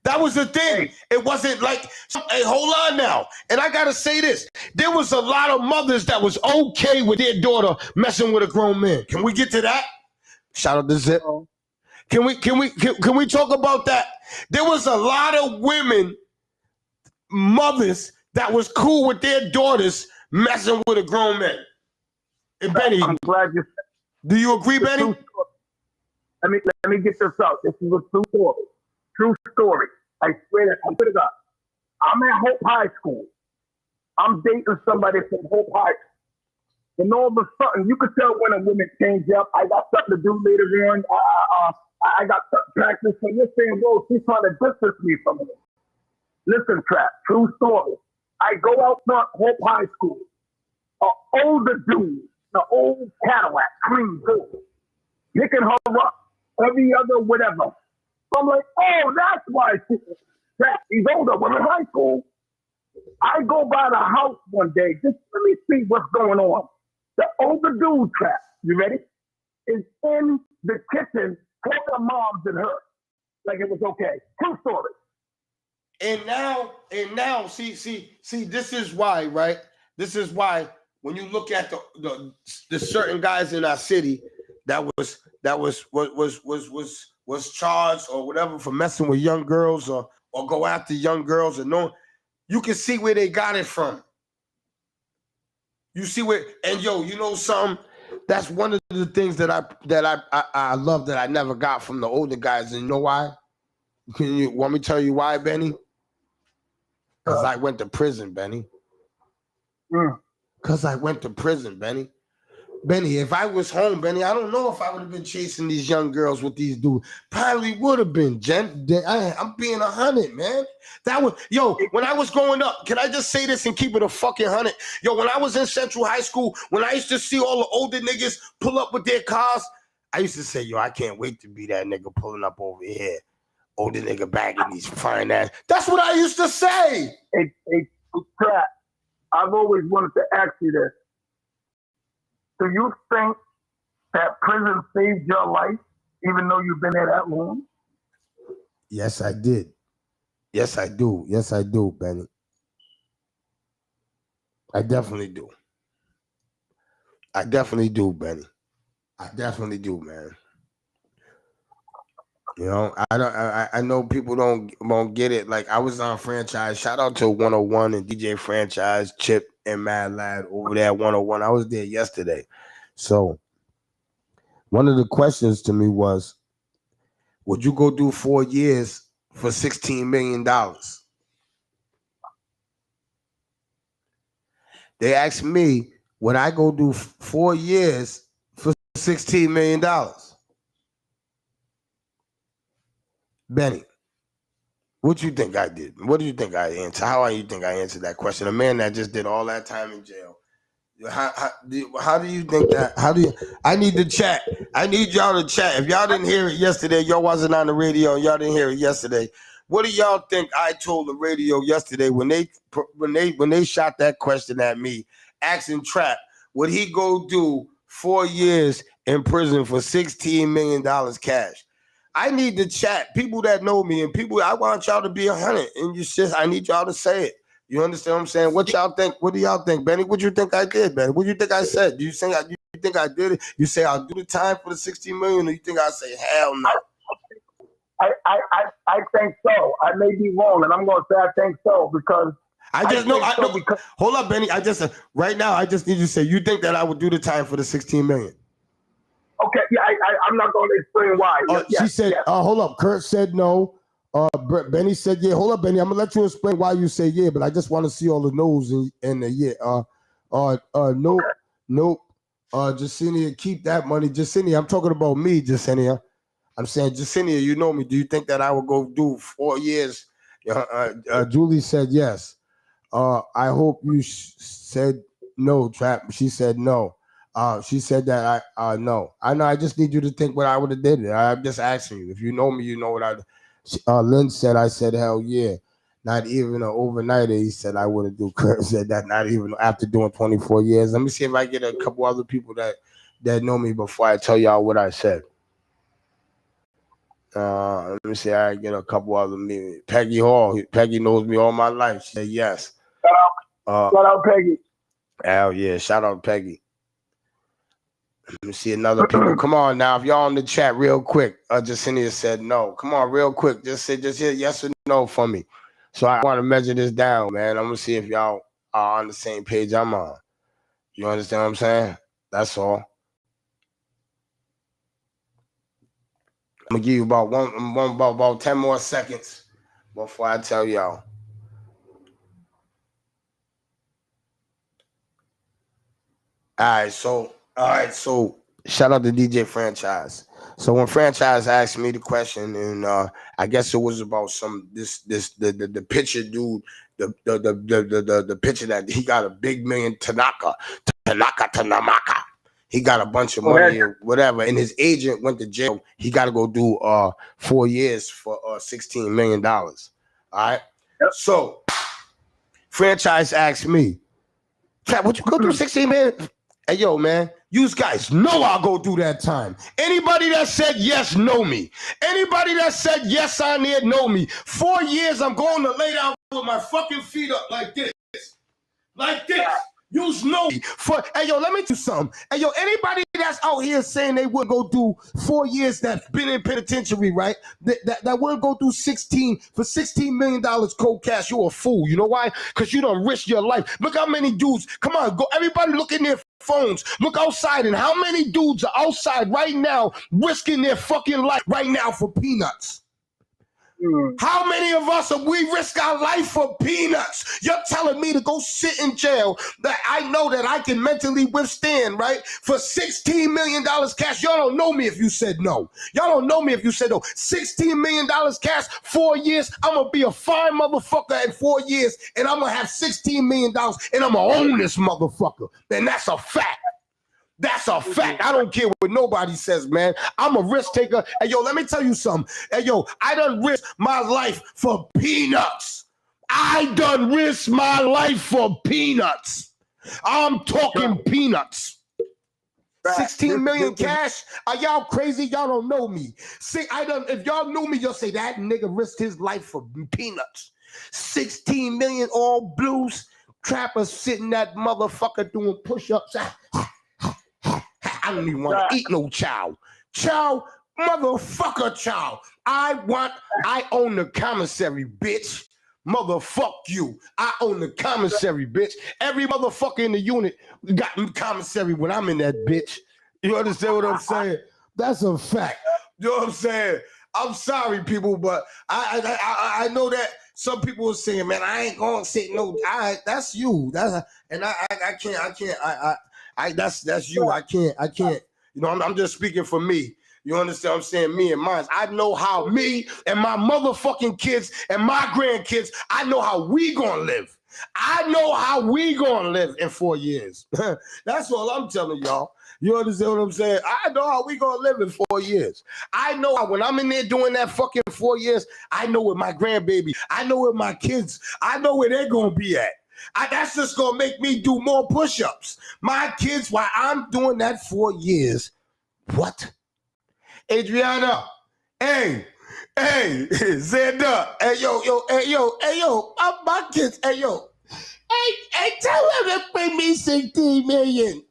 That was the thing. It wasn't like, hey, hold on now. And I gotta say this. There was a lot of mothers that was okay with their daughter messing with a grown man. Can we get to that? Shout out to Zip. Can we talk about that? There was a lot of women, mothers, that was cool with their daughters messing with a grown man. And Benny, I'm glad you. Do you agree, Benny? Let me get this out. This is a true story. True story. I swear to God. I'm at Hope High School. I'm dating somebody from Hope High School. And all of a sudden, you could tell when a woman change up. I got something to do later on. I got practice. So you're saying, whoa, she's trying to distance me from it. Listen, Trap, true story. I go out front Hope High School. An older dude, an old Cadillac, cream gold, picking her up every other whatever. I'm like, oh, that's why he's older. We're in high school. I go by the house one day, just let me see what's going on. The older dude, Trap, you ready? Is in the kitchen, talking moms and her. Like it was okay. True story. And now, see, this is why, right? This is why when you look at the certain guys in our city that was charged or whatever for messing with young girls or go after young girls, and no, you can see where they got it from. You see where, and yo, you know something? That's one of the things that I love that I never got from the older guys. And you know why? Can you want me to tell you why, Benny? Because I went to prison, Benny. Because I went to prison, Benny. Benny, if I was home, Benny, I don't know if I would have been chasing these young girls with these dudes. Probably would have been, Jen. I'm being 100, man. That was, when I was growing up, can I just say this and keep it a fucking 100? Yo, when I was in Central High School, when I used to see all the older niggas pull up with their cars, I used to say, yo, I can't wait to be that nigga pulling up over here. Older nigga bagging these fine ass. That's what I used to say. Hey, Clout, I've always wanted to ask you this. Do you think that prison saved your life, even though you've been there that long? Yes, I did. Yes, I do. Yes, I do, Benny. I definitely do. I definitely do, Benny. I definitely do, man. You know, I know people don't get it. Like I was on Franchise. Shout out to 101 and DJ Franchise, Chip and Mad Lad over there at 101. I was there yesterday. So one of the questions to me was, would you go do 4 years for $16 million? They asked me, would I go do 4 years for $16 million? Benny, what do you think I did? What do you think I answered? How do you think I answered that question? A man that just did all that time in jail. How do you think that? I need to chat. I need y'all to chat. If y'all didn't hear it yesterday, y'all wasn't on the radio, y'all didn't hear it yesterday. What do y'all think I told the radio yesterday when they shot that question at me, asking Trap, would he go do 4 years in prison for $16 million cash? I need to chat. People that know me and people, I want y'all to be 100. And I need y'all to say it. You understand what I'm saying? What y'all think? What do y'all think, Benny? What you think I did, Benny? What do you think I said? Do you think I did it? You say I'll do the time for the $16 million, or you think I say hell no? I think so. I may be wrong, and I'm going to say I think so because I know. Hold up, Benny. Right now, I just need you to say you think that I would do the time for the $16 million. Okay, yeah, I'm not going to explain why. She said, hold up. Kurt said no. Benny said, yeah. Hold up, Benny. I'm going to let you explain why you say yeah, but I just want to see all the no's and the yeah. Nope. Jacinia, keep that money. Jacinia, I'm talking about me, Jacinia. I'm saying, Jacinia, you know me. Do you think that I would go do 4 years? Julie said yes. I hope you said no, Trap. She said no. She said that no. I know. I just need you to think what I would have did. I'm just asking you. If you know me, you know what I. Lynn said. I said hell yeah. Not even an overnighter. He said I wouldn't do. Kurt said that not even after doing 24 years. Let me see if I get a couple other people that know me before I tell y'all what I said. Let me see. I get a couple other me. Peggy Hall. Peggy knows me all my life. She said yes. Shout out Peggy. Hell yeah. Shout out Peggy. Let me see another people. Come on now. If y'all in the chat real quick, Jacinia said no. Come on, real quick. Just hit yes or no for me. So I want to measure this down, man. I'm going to see if y'all are on the same page I'm on. You understand what I'm saying? That's all. I'm going to give you about 10 more seconds before I tell y'all. All right, so shout out to DJ Franchise. So when Franchise asked me the question, and I guess it was about the pitcher dude, the pitcher that he got a big million Tanaka. He got a bunch of money or whatever, and his agent went to jail. He got to go do 4 years for $16 million. All right. Yep. So Franchise asked me, would you go do 16 million? Hey, yo, man, you guys know I'll go do that time. Anybody that said yes, know me. Anybody that said yes on there, know me. 4 years, I'm going to lay down with my fucking feet up like this. Like this. You know me. Hey, yo, let me tell you something. Hey, yo, anybody that's out here saying they would go do 4 years that's been in penitentiary, right? That wouldn't go do 16 for $16 million cold cash. You're a fool. You know why? Because you don't risk your life. Look how many dudes. Come on, go. Everybody look in their phones. Look outside, and how many dudes are outside right now risking their fucking life right now for peanuts? How many of us we risk our life for peanuts? You're telling me to go sit in jail that I know that I can mentally withstand, right? For $16 million cash. Y'all don't know me if you said no. Y'all don't know me if you said no. $16 million cash, 4 years. I'm going to be a fine motherfucker in 4 years, and I'm going to have $16 million, and I'm going to own this motherfucker. And that's a fact. That's a fact. I don't care what nobody says, man. I'm a risk taker. Hey, yo, let me tell you something. Hey, yo, I done risked my life for peanuts. I done risked my life for peanuts. I'm talking peanuts. 16 million cash? Are y'all crazy? Y'all don't know me. See, if y'all knew me, you'll say that nigga risked his life for peanuts. 16 million all blues. Trappers sitting that motherfucker doing push-ups. I don't even want to eat no chow. Chow, motherfucker chow. I own the commissary, bitch. Motherfuck you. I own the commissary, bitch. Every motherfucker in the unit got commissary when I'm in that bitch. You understand what I'm saying? That's a fact. You know what I'm saying? I'm sorry, people, but I know that some people are saying, man, I ain't gonna say no. That's you. I can't. That's you. I can't. You know, I'm just speaking for me. You understand what I'm saying? Me and mine. I know how me and my motherfucking kids and my grandkids, I know how we gonna live. I know how we gonna live in 4 years. That's all I'm telling y'all. You understand what I'm saying? I know how we gonna live in 4 years. I know how when I'm in there doing that fucking 4 years, I know where my grandbaby, I know where my kids, I know where they're gonna be at. That's just gonna make me do more push-ups. My kids, while I'm doing that 4 years, what? Adriana, hey, Zenda, hey yo, my kids, hey, tell them to bring me 16 million.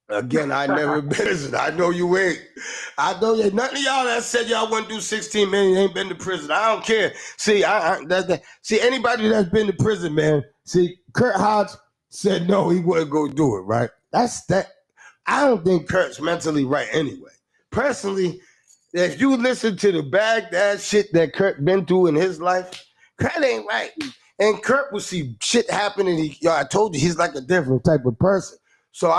Again, I never been to prison. I know you ain't. I know you. None of y'all that said y'all wouldn't do 16 million ain't been to prison. I don't care. See, see anybody that's been to prison, man. See, Kurt Hodge said no, he wouldn't go do it. Right? That's that. I don't think Kurt's mentally right anyway. Personally, if you listen to the Baghdad shit that Kurt been through in his life, Kurt ain't right. And Kurt will see shit happening. I told you he's like a different type of person. So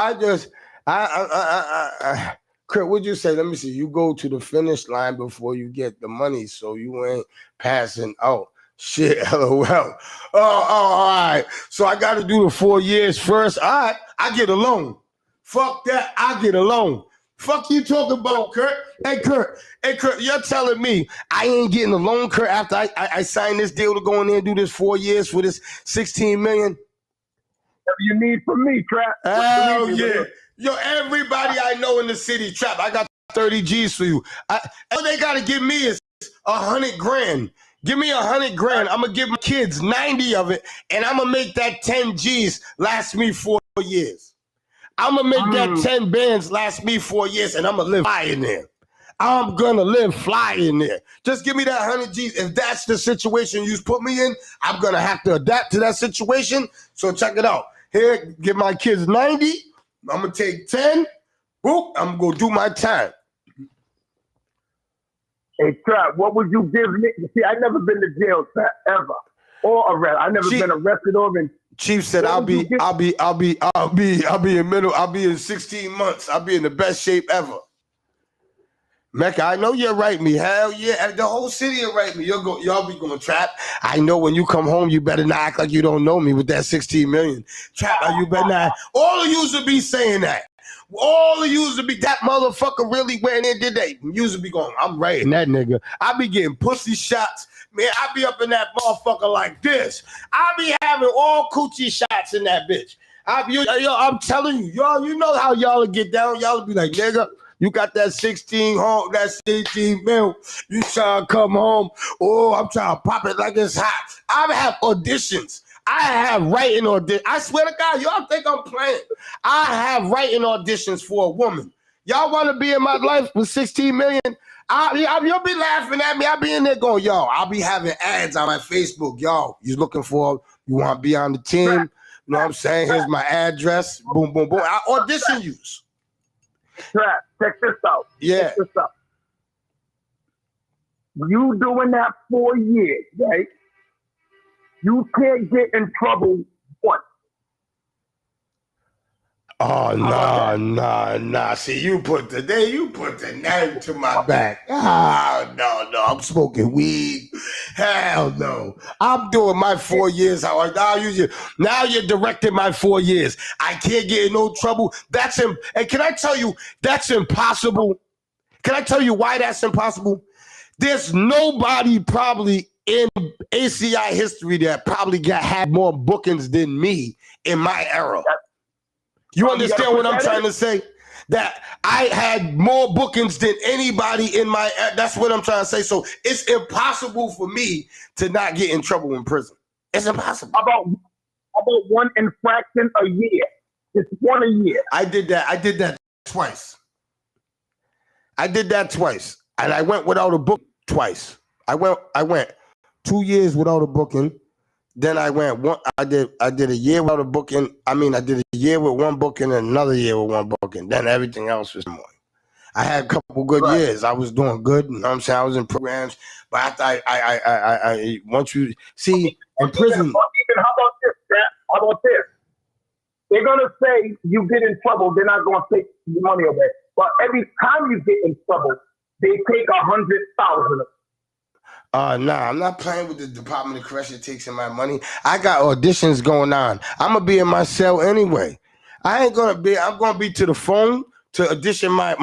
Kurt, what'd you say? Let me see. You go to the finish line before you get the money, so you ain't passing out. Shit, LOL. Oh, all right. So I got to do the 4 years first. All right, I get a loan. Fuck that, I get a loan. Fuck you talking about, Kurt? Hey, Kurt, you're telling me I ain't getting a loan, Kurt, after I signed this deal to go in there and do this 4 years for this 16 million? Whatever you need from me, Trap. Hell yeah. Yo, everybody I know in the city, Trap, I got 30 G's for you. All they got to give me is 100 grand. Give me 100 grand. I'm going to give my kids 90 of it, and I'm going to make that 10 G's last me 4 years. I'm going to make that 10 bands last me 4 years, and I'm going to live fly in there. I'm going to live fly in there. Just give me that 100 G's. If that's the situation you put me in, I'm going to have to adapt to that situation. So check it out. Here, give my kids 90. I'm going to take 10. Boop, I'm going to do my time. Hey, Trap, what would you give me? See, I never been to jail, Trap, ever. Or arrested. I never been arrested or been. Chief said, I'll be in 16 months. I'll be in the best shape ever. Mecca, I know you'll write me. Hell yeah. The whole city will write me. Y'all be going, Trap. I know when you come home, you better not act like you don't know me with that 16 million. Trap, you better not. All of you should be saying that. All of you should be, that motherfucker really went in did that. You should be going, I'm writing that nigga. I be getting pussy shots. Man, I be up in that motherfucker like this. I be having all coochie shots in that bitch. I'm telling you, y'all, you know how y'all get down. Y'all be like, nigga, you got that 16 home, that 16 mil. You trying to come home. Oh, I'm trying to pop it like it's hot. I have auditions. I have writing auditions. I swear to God, y'all think I'm playing. I have writing auditions for a woman. Y'all want to be in my life with 16 million? You'll be laughing at me. I'll be in there going, yo, I'll be having ads on my Facebook. Yo, you looking for, you want to be on the team? You know what I'm saying? Here's my address. Boom, boom, boom. I audition you. Trap, check this out. Yeah. Check this out. You doing that 4 years, right? You can't get in trouble once. Oh, nah. See, you put the knife to my back. Oh, no. I'm smoking weed. Hell no. I'm doing my 4 years. Now you're directing my 4 years. I can't get in no trouble. And can I tell you, that's impossible? Can I tell you why that's impossible? There's nobody probably in ACI history that probably had more bookings than me in my era. You understand what I'm trying to say? That I had more bookings than anybody in my. That's what I'm trying to say. So it's impossible for me to not get in trouble in prison. It's impossible. About one infraction a year. Just one a year. I did that twice. And I went without a book twice. I went 2 years without a booking. Then I did a year without a booking. I did a year with one booking and another year with one booking. Then everything else was more. I had a couple good years. I was doing good. You know what I'm saying? I was in programs. But after I once you see in prison. How about this, Pat? How about this? They're going to say you get in trouble. They're not going to take your money away. But every time you get in trouble, they take 100,000. Nah, I'm not playing with the Department of Correction taking my money. I got auditions going on. I'm gonna be in my cell anyway. I'm gonna be to the phone to audition my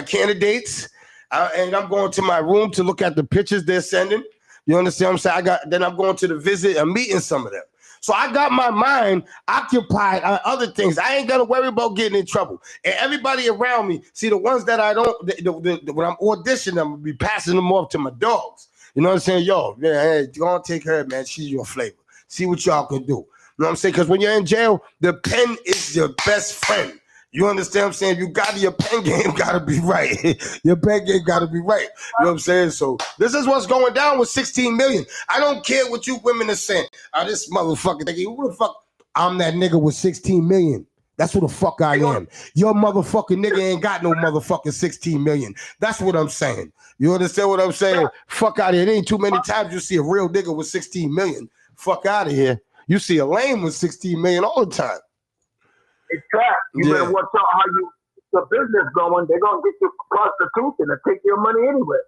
candidates, and I'm going to my room to look at the pictures they're sending. You understand what I'm saying? Then I'm going to the visit and meeting some of them. So I got my mind occupied on other things. I ain't got to worry about getting in trouble. And everybody around me, see, the ones that I don't, when I'm auditioning, I'm going to be passing them off to my dogs. You know what I'm saying? Yo, hey, go on, take her, man. She's your flavor. See what y'all can do. You know what I'm saying? Because when you're in jail, the pen is your best friend. You understand what I'm saying? Your pen game got to be right. Your pen game got to be right. You know what I'm saying? So this is what's going down with 16 million. I don't care what you women are saying. This motherfucker, who the fuck? I'm that nigga with 16 million. That's who the fuck I am. Your motherfucking nigga ain't got no motherfucking 16 million. That's what I'm saying. You understand what I'm saying? Fuck out of here. It ain't too many times you see a real nigga with 16 million. Fuck out of here. You see a lame with 16 million all the time. It's crap. You better watch out how the business going. They're gonna get you prostitution and take your money anyway.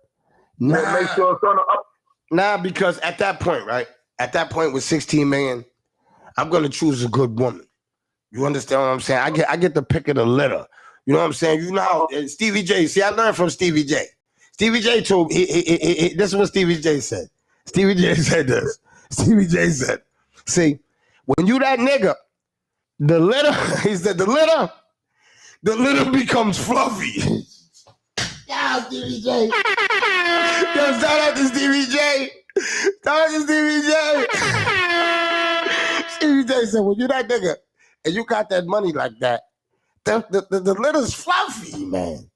Make sure it's on the up. Nah, because at that point, right? At that point with 16 million, I'm gonna choose a good woman. You understand what I'm saying? I get the pick of the litter. You know what I'm saying? You know how Stevie J. See, I learned from Stevie J. Stevie J told me. This is what Stevie J said. Stevie J said this. Stevie J said, "See, when you that nigga." The litter, he said, the litter becomes fluffy. Yeah, Stevie J. Yo, shout out to Stevie J. Stevie J said, when you that nigga and you got that money like that, the litter's fluffy, man.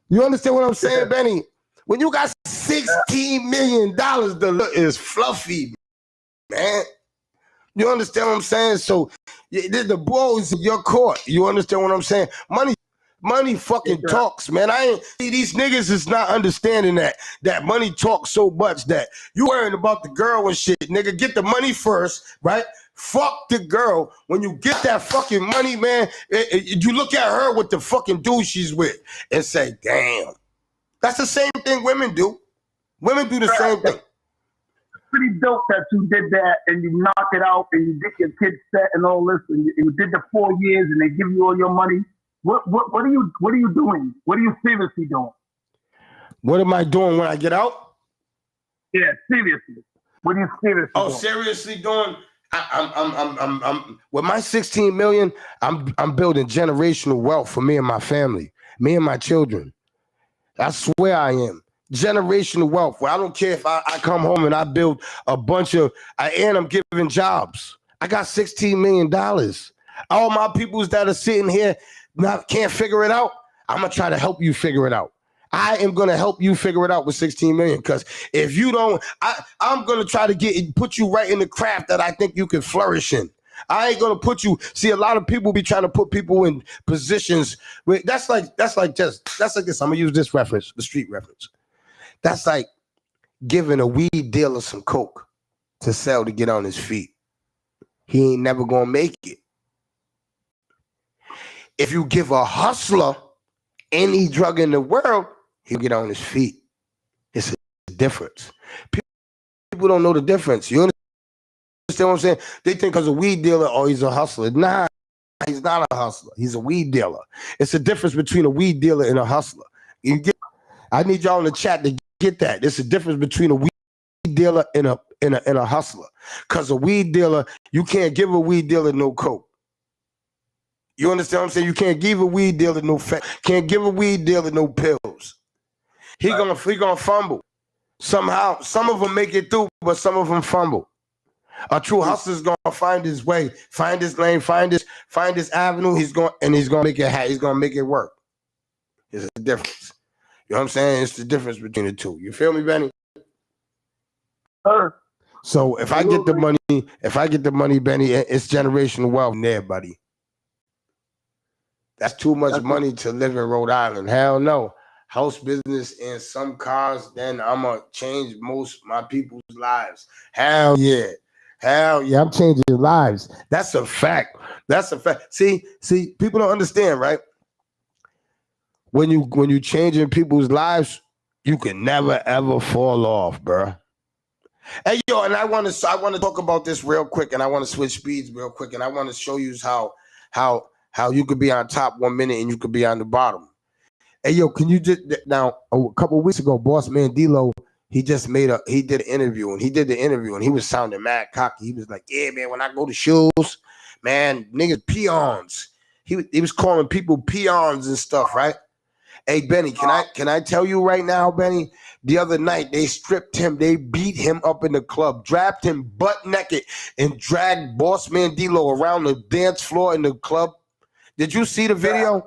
You understand what I'm saying, Benny? When you got $16 million, the litter is fluffy, man. You understand what I'm saying? So the ball is in your court. You understand what I'm saying? Money fucking talks, man. These niggas is not understanding that money talks so much that you worrying about the girl and shit, nigga. Get the money first, right? Fuck the girl. When you get that fucking money, man, you look at her with the fucking dude she's with and say, damn. That's the same thing women do. Women do the same thing. Pretty dope that you did that and you knock it out and you get your kids set and all this and you did the 4 years and they give you all your money. What are you doing? What are you seriously doing? What am I doing when I get out? Yeah, seriously. What are you seriously doing? Seriously doing? I'm with my 16 million. I'm building generational wealth for me and my family, me and my children. I swear I am. Generational wealth. Well, I don't care if I come home and I build a bunch of, and I'm giving jobs. I got $16 million. All my peoples that are sitting here can't figure it out. I'm gonna try to help you figure it out. I am gonna help you figure it out with 16 million. Because if you don't, I'm gonna try to put you right in the craft that I think you can flourish in. I ain't gonna put you. See, a lot of people be trying to put people in positions where that's like this. I'm gonna use this reference, the street reference. That's like giving a weed dealer some coke to sell to get on his feet. He ain't never gonna make it. If you give a hustler any drug in the world, he'll get on his feet. It's a difference. People don't know the difference. You understand what I'm saying? They think because a weed dealer, oh, he's a hustler. Nah, he's not a hustler. He's a weed dealer. It's a difference between a weed dealer and a hustler. I need y'all in the chat to get that. There's a difference between a weed dealer and a hustler. Because a weed dealer, you can't give a weed dealer no coke. You understand what I'm saying? You can't give a weed dealer no fat. Can't give a weed dealer no pills. He gonna fumble. Somehow, some of them make it through, but some of them fumble. A true hustler's gonna find his way, find his lane, find his avenue. He's gonna make it. He's gonna make it work. There's a difference. You know what I'm saying? It's the difference between the two. You feel me, Benny? So if I get the money, Benny, it's generational wealth in there, buddy. That's too much money to live in Rhode Island. Hell no. House business and some cars, then I'm going to change most my people's lives. Hell yeah. I'm changing lives. That's a fact. See, people don't understand, right? When you changing people's lives, you can never ever fall off, bro. Hey, yo, and I want to talk about this real quick, and I want to switch speeds real quick, and I want to show you how you could be on top 1 minute and you could be on the bottom. Hey, yo, can you just now? A couple of weeks ago, Boss Man D-Lo, he did an interview, and he was sounding mad cocky. He was like, "Yeah, man, when I go to shows, man, niggas peons." He was calling people peons and stuff, right? Hey, Benny, can I tell you right now, Benny? The other night, they stripped him. They beat him up in the club, dragged him butt naked, and dragged Boss Man D-Lo around the dance floor in the club. Did you see the video?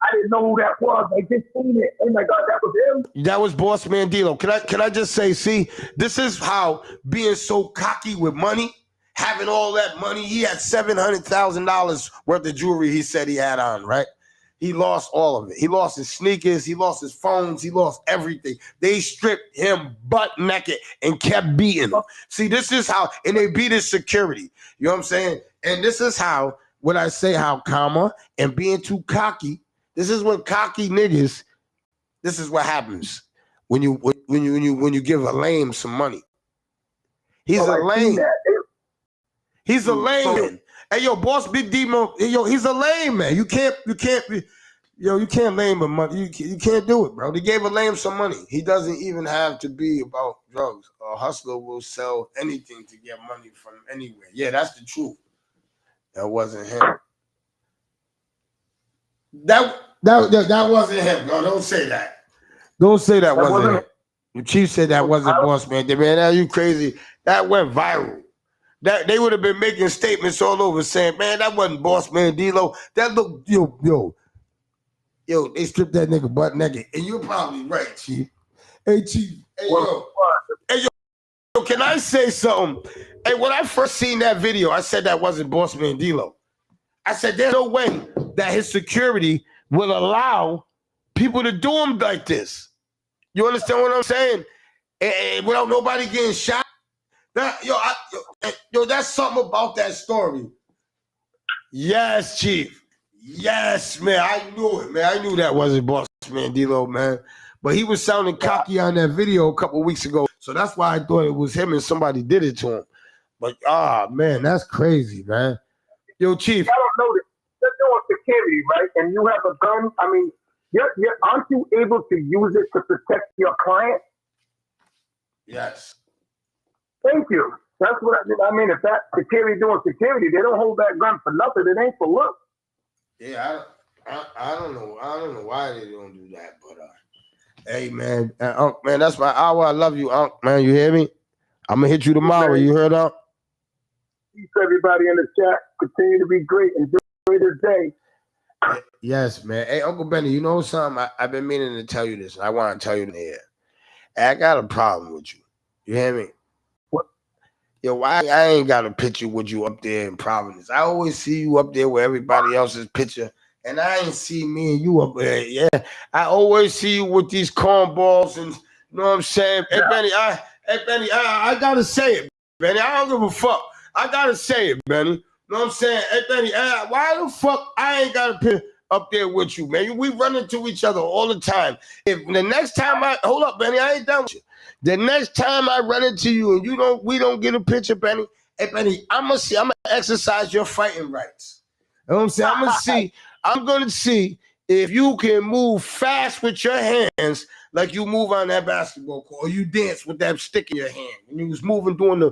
I didn't know who that was. I just seen it. Oh my God, that was him? That was Boss Man D-Lo. Can I just say, see, this is how being so cocky with money, having all that money, he had $700,000 worth of jewelry he said he had on, right? He lost all of it. He lost his sneakers. He lost his phones. He lost everything. They stripped him butt naked and kept beating him. See, this is how, and they beat his security. You know what I'm saying? And this is how, when I say how karma and being too cocky, this is what cocky niggas, this is what happens when you give a lame some money. He's a lame. He's a lame. Hey, yo, Boss Big Demo, yo, he's a lame, man. You can't lame him money. You can't do it, bro. They gave a lame some money. He doesn't even have to be about drugs. A hustler will sell anything to get money from anywhere. Yeah, that's the truth. That wasn't him. That wasn't him, bro. Don't say that. Don't say that wasn't him. The chief said that wasn't Boss Man. Man, are you crazy? That went viral. That they would have been making statements all over saying, man, that wasn't Boss Man D-Lo. That looked, yo, they stripped that nigga butt naked. And you're probably right, Chief. Hey, Chief. Hey, yo, can I say something? Hey, when I first seen that video, I said that wasn't Boss Man D-Lo. I said, there's no way that his security will allow people to do him like this. You understand what I'm saying? And without nobody getting shot. That's something about that story. Yes, Chief. Yes, man. I knew it, man. I knew that wasn't Boss Man D-Lo, man. But he was sounding cocky on that video a couple of weeks ago. So that's why I thought it was him and somebody did it to him. But, man, that's crazy, man. Yo, Chief. I don't know this. You're doing security, right? And you have a gun. I mean, aren't you able to use it to protect your client? Yes. Thank you. That's what I mean. If that security doing security, they don't hold that gun for nothing. It ain't for look. Yeah, I don't know. I don't know why they don't do that. But hey, man, Unc, man, that's my hour. I love you, Unc, man. You hear me? I'm gonna hit you tomorrow. You heard, Unc? Peace, everybody in the chat. Continue to be great. Enjoy this day. Yes, man. Hey, Uncle Benny, you know something? I've been meaning to tell you this, and I want to tell you in the air. I got a problem with you. You hear me? What? Yo, why I ain't got a picture with you up there in Providence? I always see you up there with everybody else's picture, and I ain't see me and you up there. Yeah, I always see you with these cornballs, and you know what I'm saying. Hey Benny, I gotta say it, Benny. I don't give a fuck. I gotta say it, Benny. You know what I'm saying. Hey Benny, why the fuck I ain't got a picture up there with you, man? We run into each other all the time. If the next time hold up, Benny, I ain't done with you. The next time I run into you and we don't get a picture, Benny. Hey Benny, I'm gonna exercise your fighting rights. You know what I'm saying? I'm gonna see if you can move fast with your hands like you move on that basketball court, or you dance with that stick in your hand. And you was moving doing the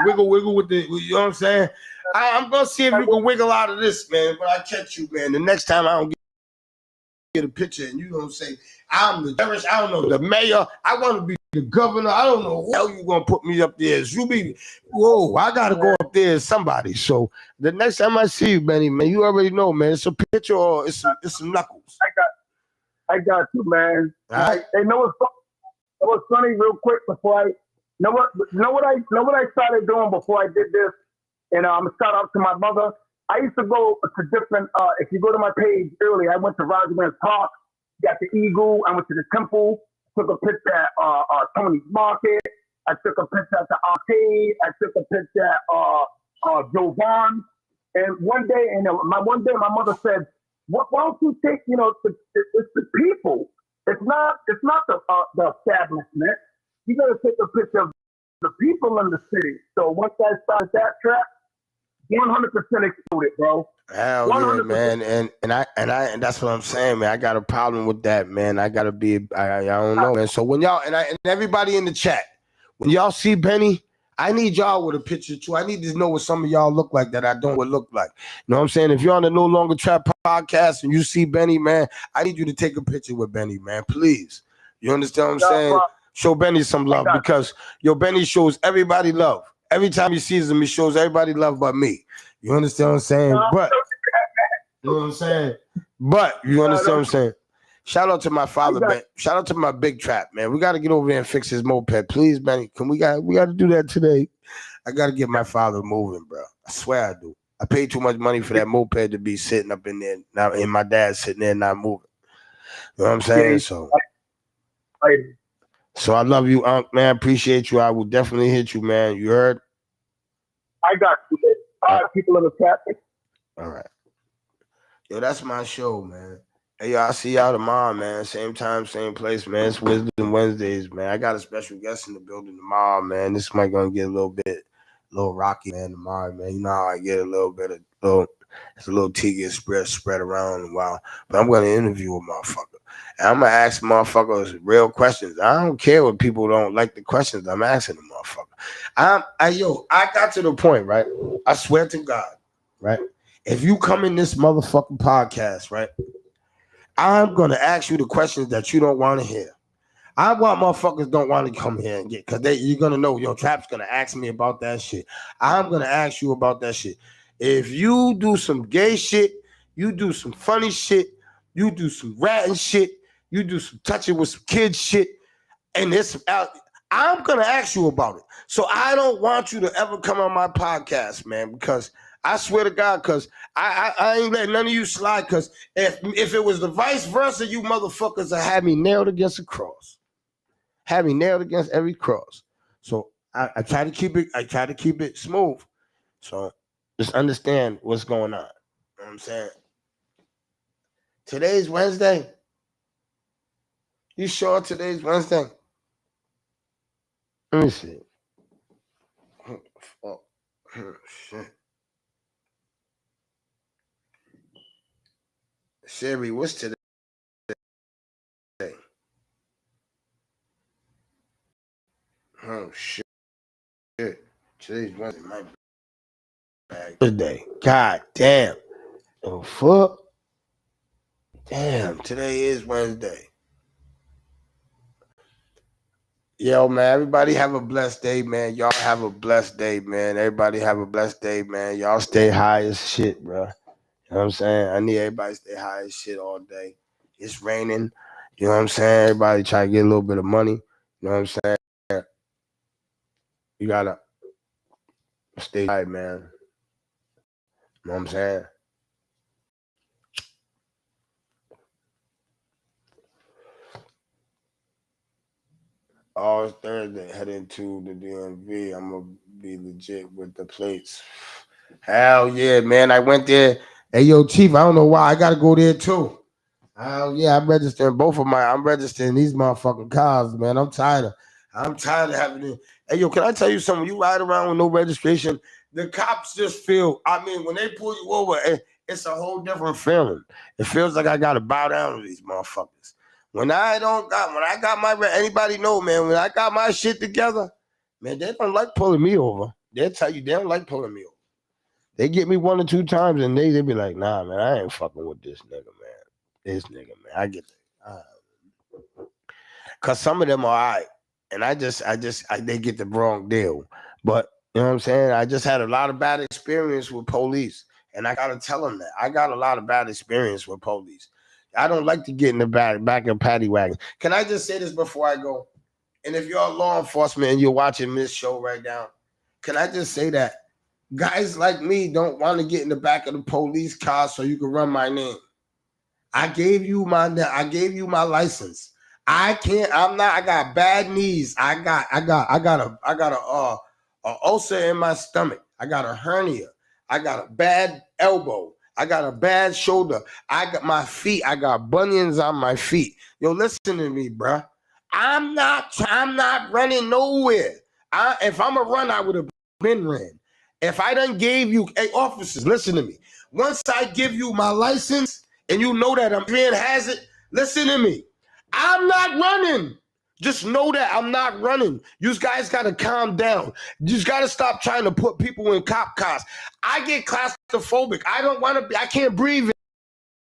wiggle with the, you know what I'm saying? I'm gonna see if you can wiggle out of this, man. But I catch you, man. The next time I don't get a picture and you don't say, I'm the sheriff, I don't know, the mayor, I want to be the governor, I don't know who hell you gonna put me up there as. You be, whoa, I gotta go up there as somebody. So the next time I see you, Benny, man, you already know, man, it's a picture or it's some knuckles. I got you, man. All right? Hey, it was funny, real quick, before I know what I started doing before I did this, and I'm gonna shout out to my mother. I used to go to different. If you go to my page earlier, I went to Rosamond Park, got the Eagle. I went to the Temple, took a picture at Tony's Market. I took a picture at the arcade. I took a picture at Joe Vaughn. And one day, my mother said, Why don't you take, it's the people. It's not the establishment. You got to take a picture of the people in the city. So once I started that track, 100% exploded, bro. Hell yeah, 100%. man, and that's what I'm saying, man. I got a problem with that, man. I gotta be, I don't know, man. So when y'all and everybody in the chat, when y'all see Benny, I need y'all with a picture too. I need to know what some of y'all look like that I don't would look like. You know what I'm saying? If you're on the No Longer Trap podcast and you see Benny, man, I need you to take a picture with Benny, man. Please. You understand what I'm saying? Show Benny some love because Benny shows everybody love. Every time he sees him, he shows everybody love but me. You understand what I'm saying? But you know what I'm saying? But you understand what I'm saying? Shout out to my father, Ben. Shout out to my big trap, man. We gotta get over there and fix his moped. Please, Benny. We gotta do that today. I gotta get my father moving, bro. I swear I do. I paid too much money for that moped to be sitting up in there now, and my dad's sitting there not moving. You know what I'm saying? So I love you, Unc, man. Appreciate you. I will definitely hit you, man. You heard? I got you. All right, people in the chat. All right. Yo, that's my show, man. Hey, yo, I'll see y'all tomorrow, man. Same time, same place, man. It's Wisdom Wednesdays, man. I got a special guest in the building tomorrow, man. This might gonna get a little rocky, man, tomorrow, man. You know how I get it's a little tea gets spread around a while. But I'm gonna interview a motherfucker. And I'm gonna ask motherfuckers real questions. I don't care what people don't like the questions I'm asking the motherfucker. I got to the point, right? I swear to God, right? If you come in this motherfucking podcast, right, I'm gonna ask you the questions that you don't want to hear. I want motherfuckers don't want to come here and get because you're gonna know your trap's gonna ask me about that shit. I'm gonna ask you about that shit. If you do some gay shit, you do some funny shit, you do some ratting shit, you do some touching with some kids shit, and it's out. I'm gonna ask you about it. So I don't want you to ever come on my podcast, man, because I swear to God, because I ain't letting none of you slide. Because if it was the vice versa, you motherfuckers would have me nailed against a cross, have me nailed against every cross. So I try to keep it. I try to keep it smooth. So just understand what's going on. You know what I'm saying? Today's Wednesday. You sure today's Wednesday? Let me see. Oh, shit. Sherry, what's today? Oh shit. Today's Wednesday. My bad. Today. God damn. Oh fuck. Damn. Today is Wednesday. Yo, man. Everybody have a blessed day, man. Y'all have a blessed day, man. Everybody have a blessed day, man. Y'all stay high as shit, bro. You know what I'm saying? I need everybody to stay high as shit all day. It's raining. You know what I'm saying? Everybody try to get a little bit of money. You know what I'm saying? You gotta Stay right, man. You know what I'm saying? Oh, it's Thursday. Heading to the DMV. I'm gonna be legit with the plates. Hell yeah, man. I went there. Hey yo, Chief, I don't know why. I gotta go there too. Yeah, I'm registering both of my. I'm registering these motherfucking cars, man. I'm tired of having it. Hey, yo, can I tell you something? When you ride around with no registration, the cops just feel. I mean, when they pull you over, it's a whole different feeling. It feels like I gotta bow down to these motherfuckers. When I got my, anybody know, man, when I got my shit together, man, they don't like pulling me over. They'll tell you they don't like pulling me over. They get me 1 or 2 times and they be like, nah, man, I ain't fucking with this nigga, man. This nigga, man. I get that. Cause some of them are all right. And they get the wrong deal. But you know what I'm saying? I just had a lot of bad experience with police. And I gotta tell them that. I got a lot of bad experience with police. I don't like to get in the back of paddy wagon. Can I just say this before I go? And if you're a law enforcement and you're watching this show right now, can I just say that guys like me don't want to get in the back of the police car so you can run my name. I gave you my license. I can't. I'm not. I got bad knees. I got a ulcer in my stomach. I got a hernia. I got a bad elbow. I got a bad shoulder. I got my feet. I got bunions on my feet. Yo, listen to me, bruh. I'm not running nowhere. If I'm a run, I would have been ran. If I done gave you, hey, officers, listen to me. Once I give you my license and you know that I'm being hazard, listen to me. I'm not running. Just know that I'm not running. You guys got to calm down. You got to stop trying to put people in cop cars. I get claustrophobic. I don't want to be, I can't breathe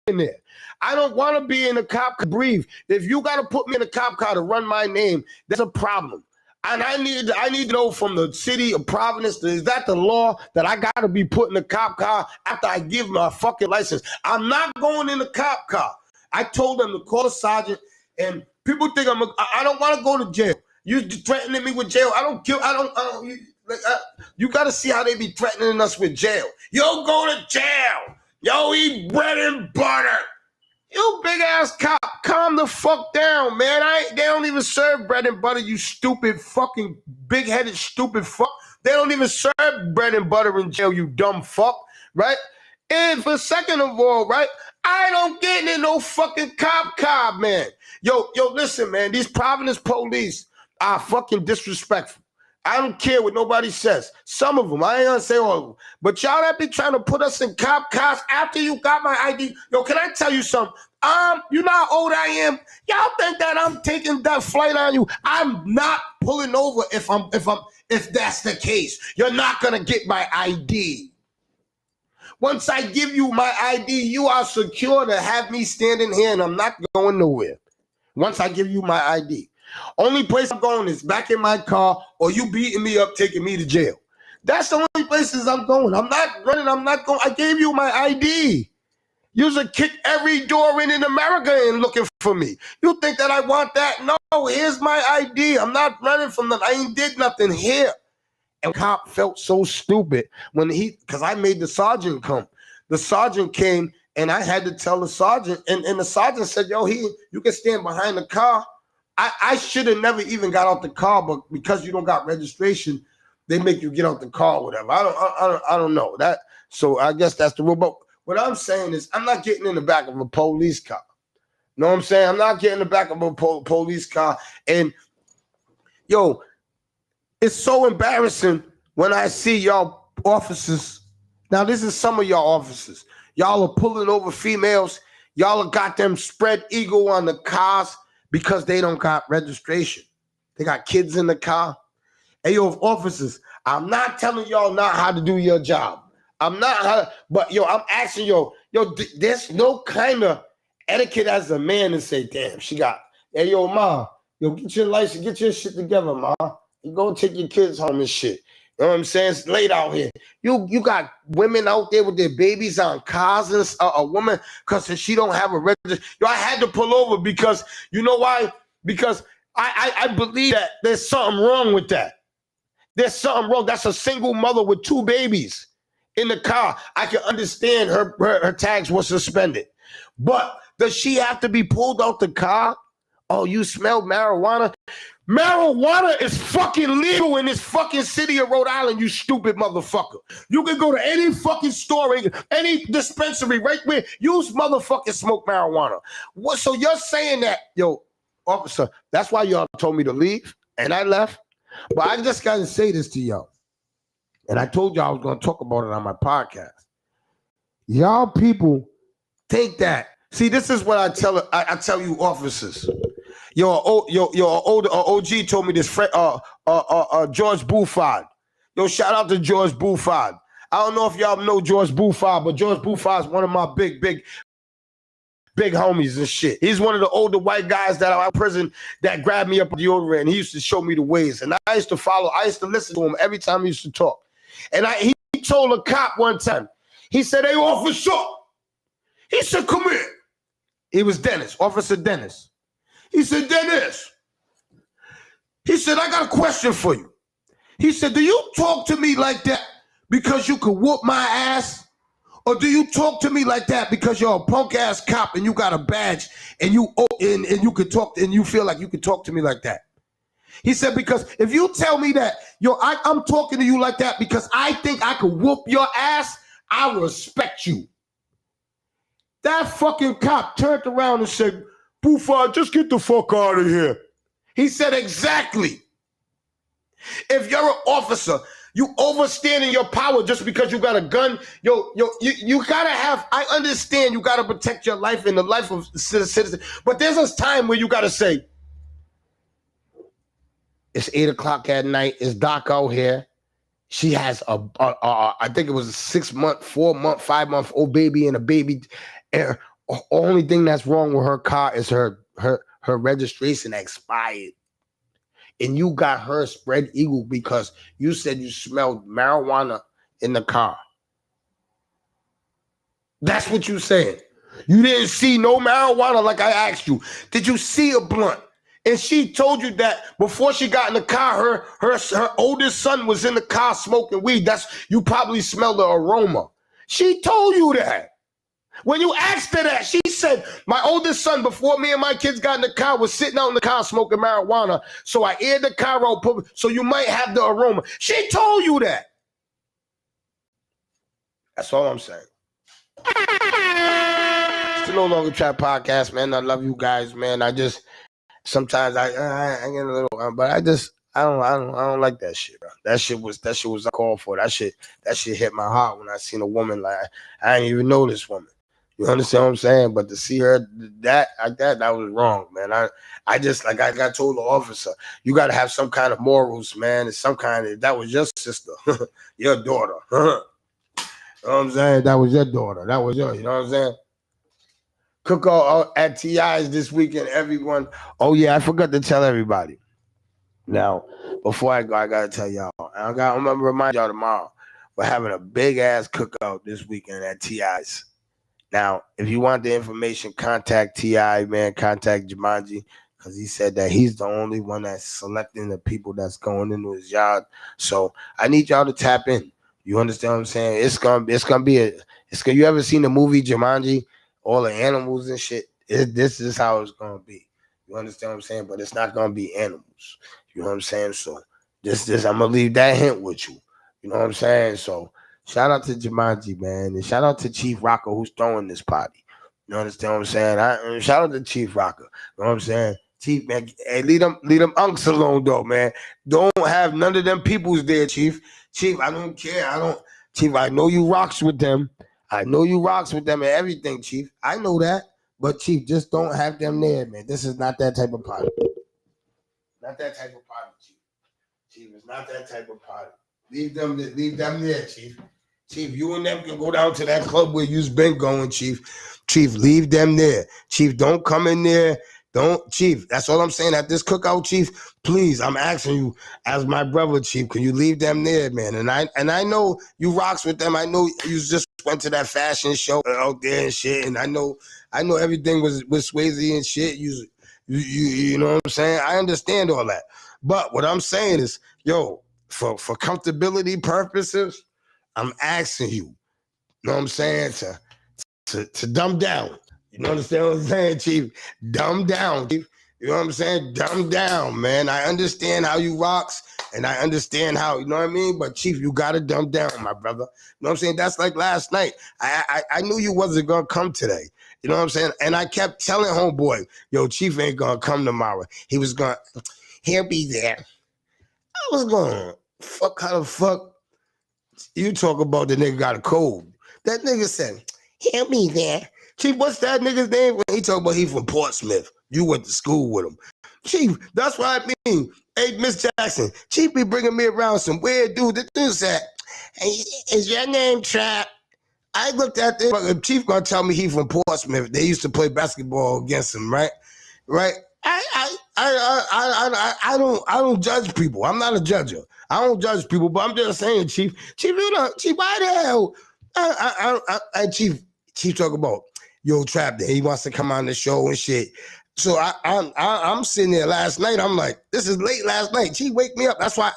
in there. I don't want to be in a cop car. Breathe. If you got to put me in a cop car to run my name, that's a problem. And I need to know from the city of Providence, is that the law that I got to be put in a cop car after I give my fucking license? I'm not going in a cop car. I told them to call the sergeant, and people think I don't want to go to jail. You threatening me with jail? I don't kill. I don't. You got to see how they be threatening us with jail. Yo, go to jail. Yo, eat bread and butter. You big ass cop, calm the fuck down, man. They don't even serve bread and butter, you stupid fucking big headed stupid fuck. They don't even serve bread and butter in jail, you dumb fuck, right? And for second of all, right, I don't get in no fucking cop car, man. Yo, listen, man, these Providence police are fucking disrespectful. I don't care what nobody says. Some of them, I ain't gonna say all of them. But y'all that be trying to put us in cop cars after you got my ID. Yo, can I tell you something? You know how old I am? Y'all think that I'm taking that flight on you? I'm not pulling over if that's the case. You're not gonna get my ID. Once I give you my ID, you are secure to have me standing here and I'm not going nowhere. Once I give you my ID. Only place I'm going is back in my car or you beating me up, taking me to jail. That's the only places I'm going. I'm not running. I'm not going. I gave you my ID. You should kick every door in America and looking for me. You think that I want that? No, here's my ID. I'm not running from them. I ain't did nothing here. And the cop felt so stupid when because I made the sergeant come. The sergeant came and I had to tell the sergeant, and the sergeant said, yo, you can stand behind the car. I should have never even got out the car, but because you don't got registration, they make you get out the car or whatever. I don't know that. So I guess that's the rule. But what I'm saying is I'm not getting in the back of a police car. You know what I'm saying? I'm not getting in the back of a police car. And yo, it's so embarrassing when I see y'all officers. Now, this is some of y'all officers. Y'all are pulling over females. Y'all have got them spread eagle on the cars because they don't got registration. They got kids in the car. Hey, yo, officers, I'm not telling y'all not how to do your job. I'm not, but yo, I'm asking yo, there's no kind of etiquette as a man to say, damn, she got, hey, yo, ma, yo, get your license, get your shit together, ma. You go take your kids home and shit. You know what I'm saying? It's late out here. You got women out there with their babies on cars and a woman because she don't have a register. Yo, I had to pull over because you know why? Because I believe that there's something wrong with that. There's something wrong. That's a single mother with 2 babies in the car. I can understand her tags were suspended. But does she have to be pulled out the car? Oh, you smell marijuana? Marijuana is fucking legal in this fucking city of Rhode Island, you stupid motherfucker. You can go to any fucking store, any dispensary right where you motherfucking smoke marijuana. What? So you're saying that, yo, officer, that's why y'all told me to leave, and I left. But I just got to say this to y'all. And I told y'all I was going to talk about it on my podcast. Y'all people think that. See, this is what I tell you officers. Older OG told me this. George Bouffard. Yo, shout out to George Bouffard. I don't know if y'all know George Bouffard, but George Bouffard is one of my big homies and shit. He's one of the older white guys that are in prison that grabbed me up the deodorant, and he used to show me the ways. And I used to listen to him every time he used to talk. And he told a cop one time, he said, "Hey, officer," he said, "come here." It was Dennis, Officer Dennis. He said, "Dennis," he said, "I got a question for you." He said, "Do you talk to me like that because you could whoop my ass? Or do you talk to me like that because you're a punk ass cop and you got a badge and you could talk and you feel like you could talk to me like that?" He said, "Because if you tell me that, I'm talking to you like that because I think I could whoop your ass, I respect you." That fucking cop turned around and said, "Bouffard, just get the fuck out of here." He said, "Exactly. If you're an officer, you overstanding your power just because you got a gun. You gotta have, I understand you gotta protect your life and the life of citizens, but there's a time where you gotta say, it's 8 o'clock at night, it's dark out here. She has I think it was a 6-month, 4-month, 5-month-old baby and a baby. And the only thing that's wrong with her car is her registration expired. And you got her spread eagle because you said you smelled marijuana in the car. That's what you saying. You didn't see no marijuana like I asked you. Did you see a blunt? And she told you that before she got in the car, her oldest son was in the car smoking weed. You probably smelled the aroma. She told you that. When you asked her that, she said, "My oldest son, before me and my kids got in the car, was sitting out in the car smoking marijuana. So I aired the car out, so you might have the aroma." She told you that. That's all I'm saying. It's the No Longer Trap podcast, man. I love you guys, man. I just sometimes I get a little, but I don't like that shit, bro. That shit was a call for. That shit hit my heart when I seen a woman like I didn't even know this woman. You understand what I'm saying? But to see her that was wrong, man. I just, like I told the officer, you got to have some kind of morals, man. That was your sister, your daughter. You know what I'm saying? That was your daughter. That was you know what I'm saying? Cookout at TI's this weekend, everyone. Oh, yeah, I forgot to tell everybody. Now, before I go, I got to tell y'all. I'm going to remind y'all tomorrow. We're having a big-ass cookout this weekend at TI's. Now, if you want the information, contact TI, man. Contact Jumanji, because he said that he's the only one that's selecting the people that's going into his yard. So I need y'all to tap in. You understand what I'm saying? It's gonna be you ever seen the movie Jumanji? All the animals and shit. This is how it's gonna be. You understand what I'm saying? But it's not gonna be animals. You know what I'm saying? So this I'm gonna leave that hint with you. You know what I'm saying? So shout out to Jumanji, man, and shout out to Chief Rocker who's throwing this party. You understand what I'm saying? Shout out to Chief Rocker. You know what I'm saying? Chief, man, hey, leave them unks alone though, man. Don't have none of them peoples there, Chief. Chief, I don't care. Chief, I know you rocks with them. I know you rocks with them and everything, Chief. I know that. But Chief, just don't have them there, man. This is not that type of party. Not that type of party, Chief. Chief, it's not that type of party. Leave them there, Chief. Chief, you and them can go down to that club where you've been going, Chief. Chief, leave them there. Chief, don't come in there. Don't, Chief. That's all I'm saying at this cookout, Chief. Please, I'm asking you, as my brother, Chief, can you leave them there, man? And I know you rocks with them. I know you just went to that fashion show out there and shit. And I know everything was Swayze and shit. You know what I'm saying? I understand all that. But what I'm saying is, yo, for comfortability purposes, I'm asking you, know what I'm saying, to dumb down. You know what I'm saying, Chief? Dumb down, Chief. You know what I'm saying? Dumb down, man. I understand how you rocks, and I understand how, you know what I mean? But Chief, you gotta dumb down, my brother. You know what I'm saying? That's like last night. I knew you wasn't gonna come today. You know what I'm saying? And I kept telling homeboy, yo, Chief ain't gonna come tomorrow. He'll be there. I was going, fuck, how the fuck you talk about the nigga got a cold? That nigga said, he'll be there. Chief, what's that nigga's name? He talk about he from Portsmouth. You went to school with him. Chief, that's what I mean. Hey, Miss Jackson, Chief be bringing me around some weird dude. The dude said, hey, is your name Trap? I looked at this, but Chief gonna tell me he from Portsmouth. They used to play basketball against him, right? Right? I don't judge people. I'm not a judger. I don't judge people, but I'm just saying, Chief, Chief, why the hell? Chief talk about yo Trap that he wants to come on the show and shit. So I'm sitting there last night. I'm like, this is late last night. Chief, wake me up. That's why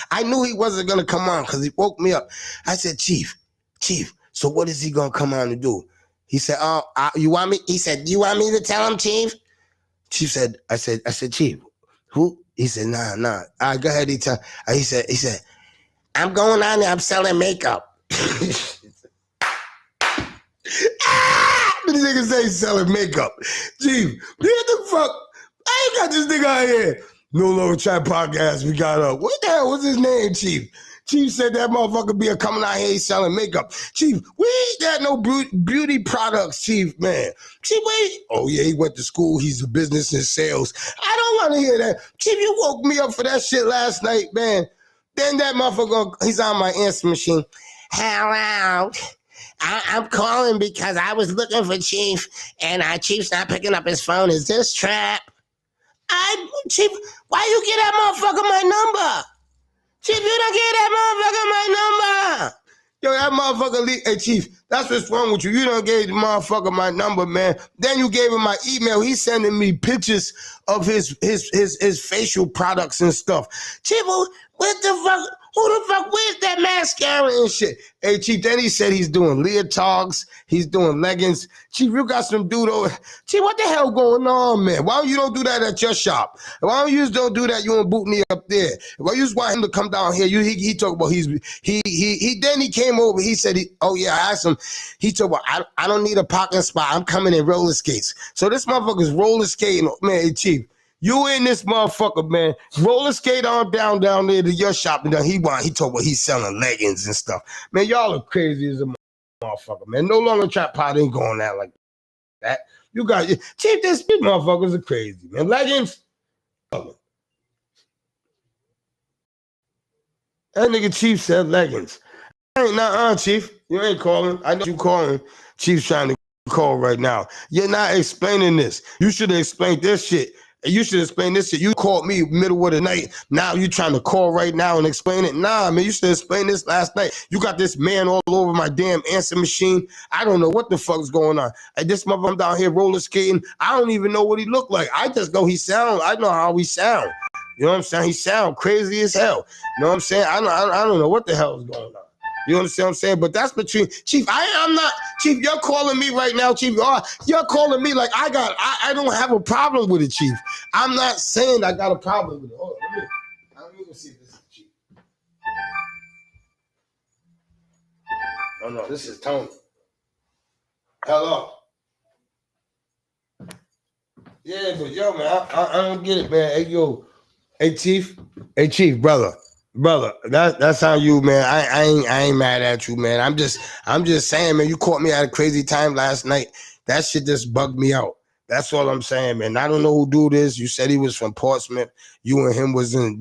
I knew he wasn't gonna come on because he woke me up. I said, Chief, so what is he gonna come on to do? He said, you want me? He said, you want me to tell him, Chief? Chief said, I said, Chief, who? He said, nah. All right, go ahead. He said, I'm going on there. I'm selling makeup. The nigga say he's selling makeup. Chief, what the fuck? I ain't got this nigga out here. No Longer Chat podcast we got up. What the hell was his name, Chief? Chief said that motherfucker be coming out here selling makeup. Chief, we ain't got no beauty products, Chief, man. Chief, wait. Oh, yeah, he went to school. He's a business and sales. I don't want to hear that. Chief, you woke me up for that shit last night, man. Then that motherfucker, he's on my answer machine. Hello. I'm calling because I was looking for Chief, and Chief's not picking up his phone. Is this Trap? Chief, why you get that motherfucker my number? Chief, you don't get that motherfucker my number. Yo, that motherfucker, hey, Chief, that's what's wrong with you. You don't give the motherfucker my number, man. Then you gave him my email. He's sending me pictures of his facial products and stuff. Chief, what the fuck? Who the fuck, where's that mascara and shit? Hey, Chief, then he said he's doing leotards, he's doing leggings. Chief, you got some dude over. Chief, what the hell going on, man? Why don't you don't do that at your shop? Why don't you just don't do that? You and Bootney up there. Why you just want him to come down here? He talked about then he came over. He said, I asked him. He talked about, I don't need a parking spot. I'm coming in roller skates. So this motherfucker's roller skating, man. Hey, Chief, you in this motherfucker, man. Roller skate on down there to your shop. And then he talk about he's selling leggings and stuff. Man, y'all are crazy as a motherfucker, man. No Longer Trap Pod ain't going out like that. You got Chief, these motherfuckers are crazy, man. Leggings. That nigga Chief said leggings. Ain't nothing, Chief. You ain't calling. I know you calling. Chief's trying to call right now. You're not explaining this. You should have explained this shit. You should explain this shit. You called me middle of the night. Now you trying to call right now and explain it. Nah, man, you should explain this last night. You got this man all over my damn answer machine. I don't know what the fuck's going on. This motherfucker, I'm down here roller skating. I don't even know what he looked like. I just know I know how he sound. You know what I'm saying? He sound crazy as hell. You know what I'm saying? I don't know what the hell is going on. You understand what I'm saying? But that's between Chief. I'm not Chief. You're calling me right now, Chief. You're calling me like I don't have a problem with it, Chief. I'm not saying I got a problem with it. Hold on, let me see if this is Chief. Oh no, this is Tony. Hello. Yeah, but yo, man, I don't get it, man. Hey Chief, brother, that's on you, man. I ain't mad at you, man. I'm just saying, man. You caught me at a crazy time last night. That shit just bugged me out. That's all I'm saying, man. I don't know who do this. You said he was from Portsmouth. You and him was in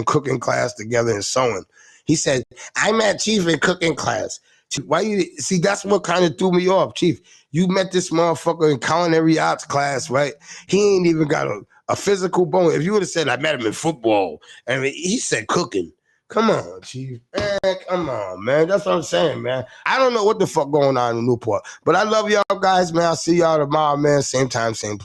cooking class together and sewing. He said, I met Chief in cooking class. Why you see? That's what kind of threw me off, Chief. You met this motherfucker in culinary arts class, right? He ain't even got a physical bone. If you would have said I met him in football, I mean, he said cooking. Come on, Chief. Man, come on, man. That's what I'm saying, man. I don't know what the fuck going on in Newport, but I love y'all guys, man. I'll see y'all tomorrow, man. Same time, same place.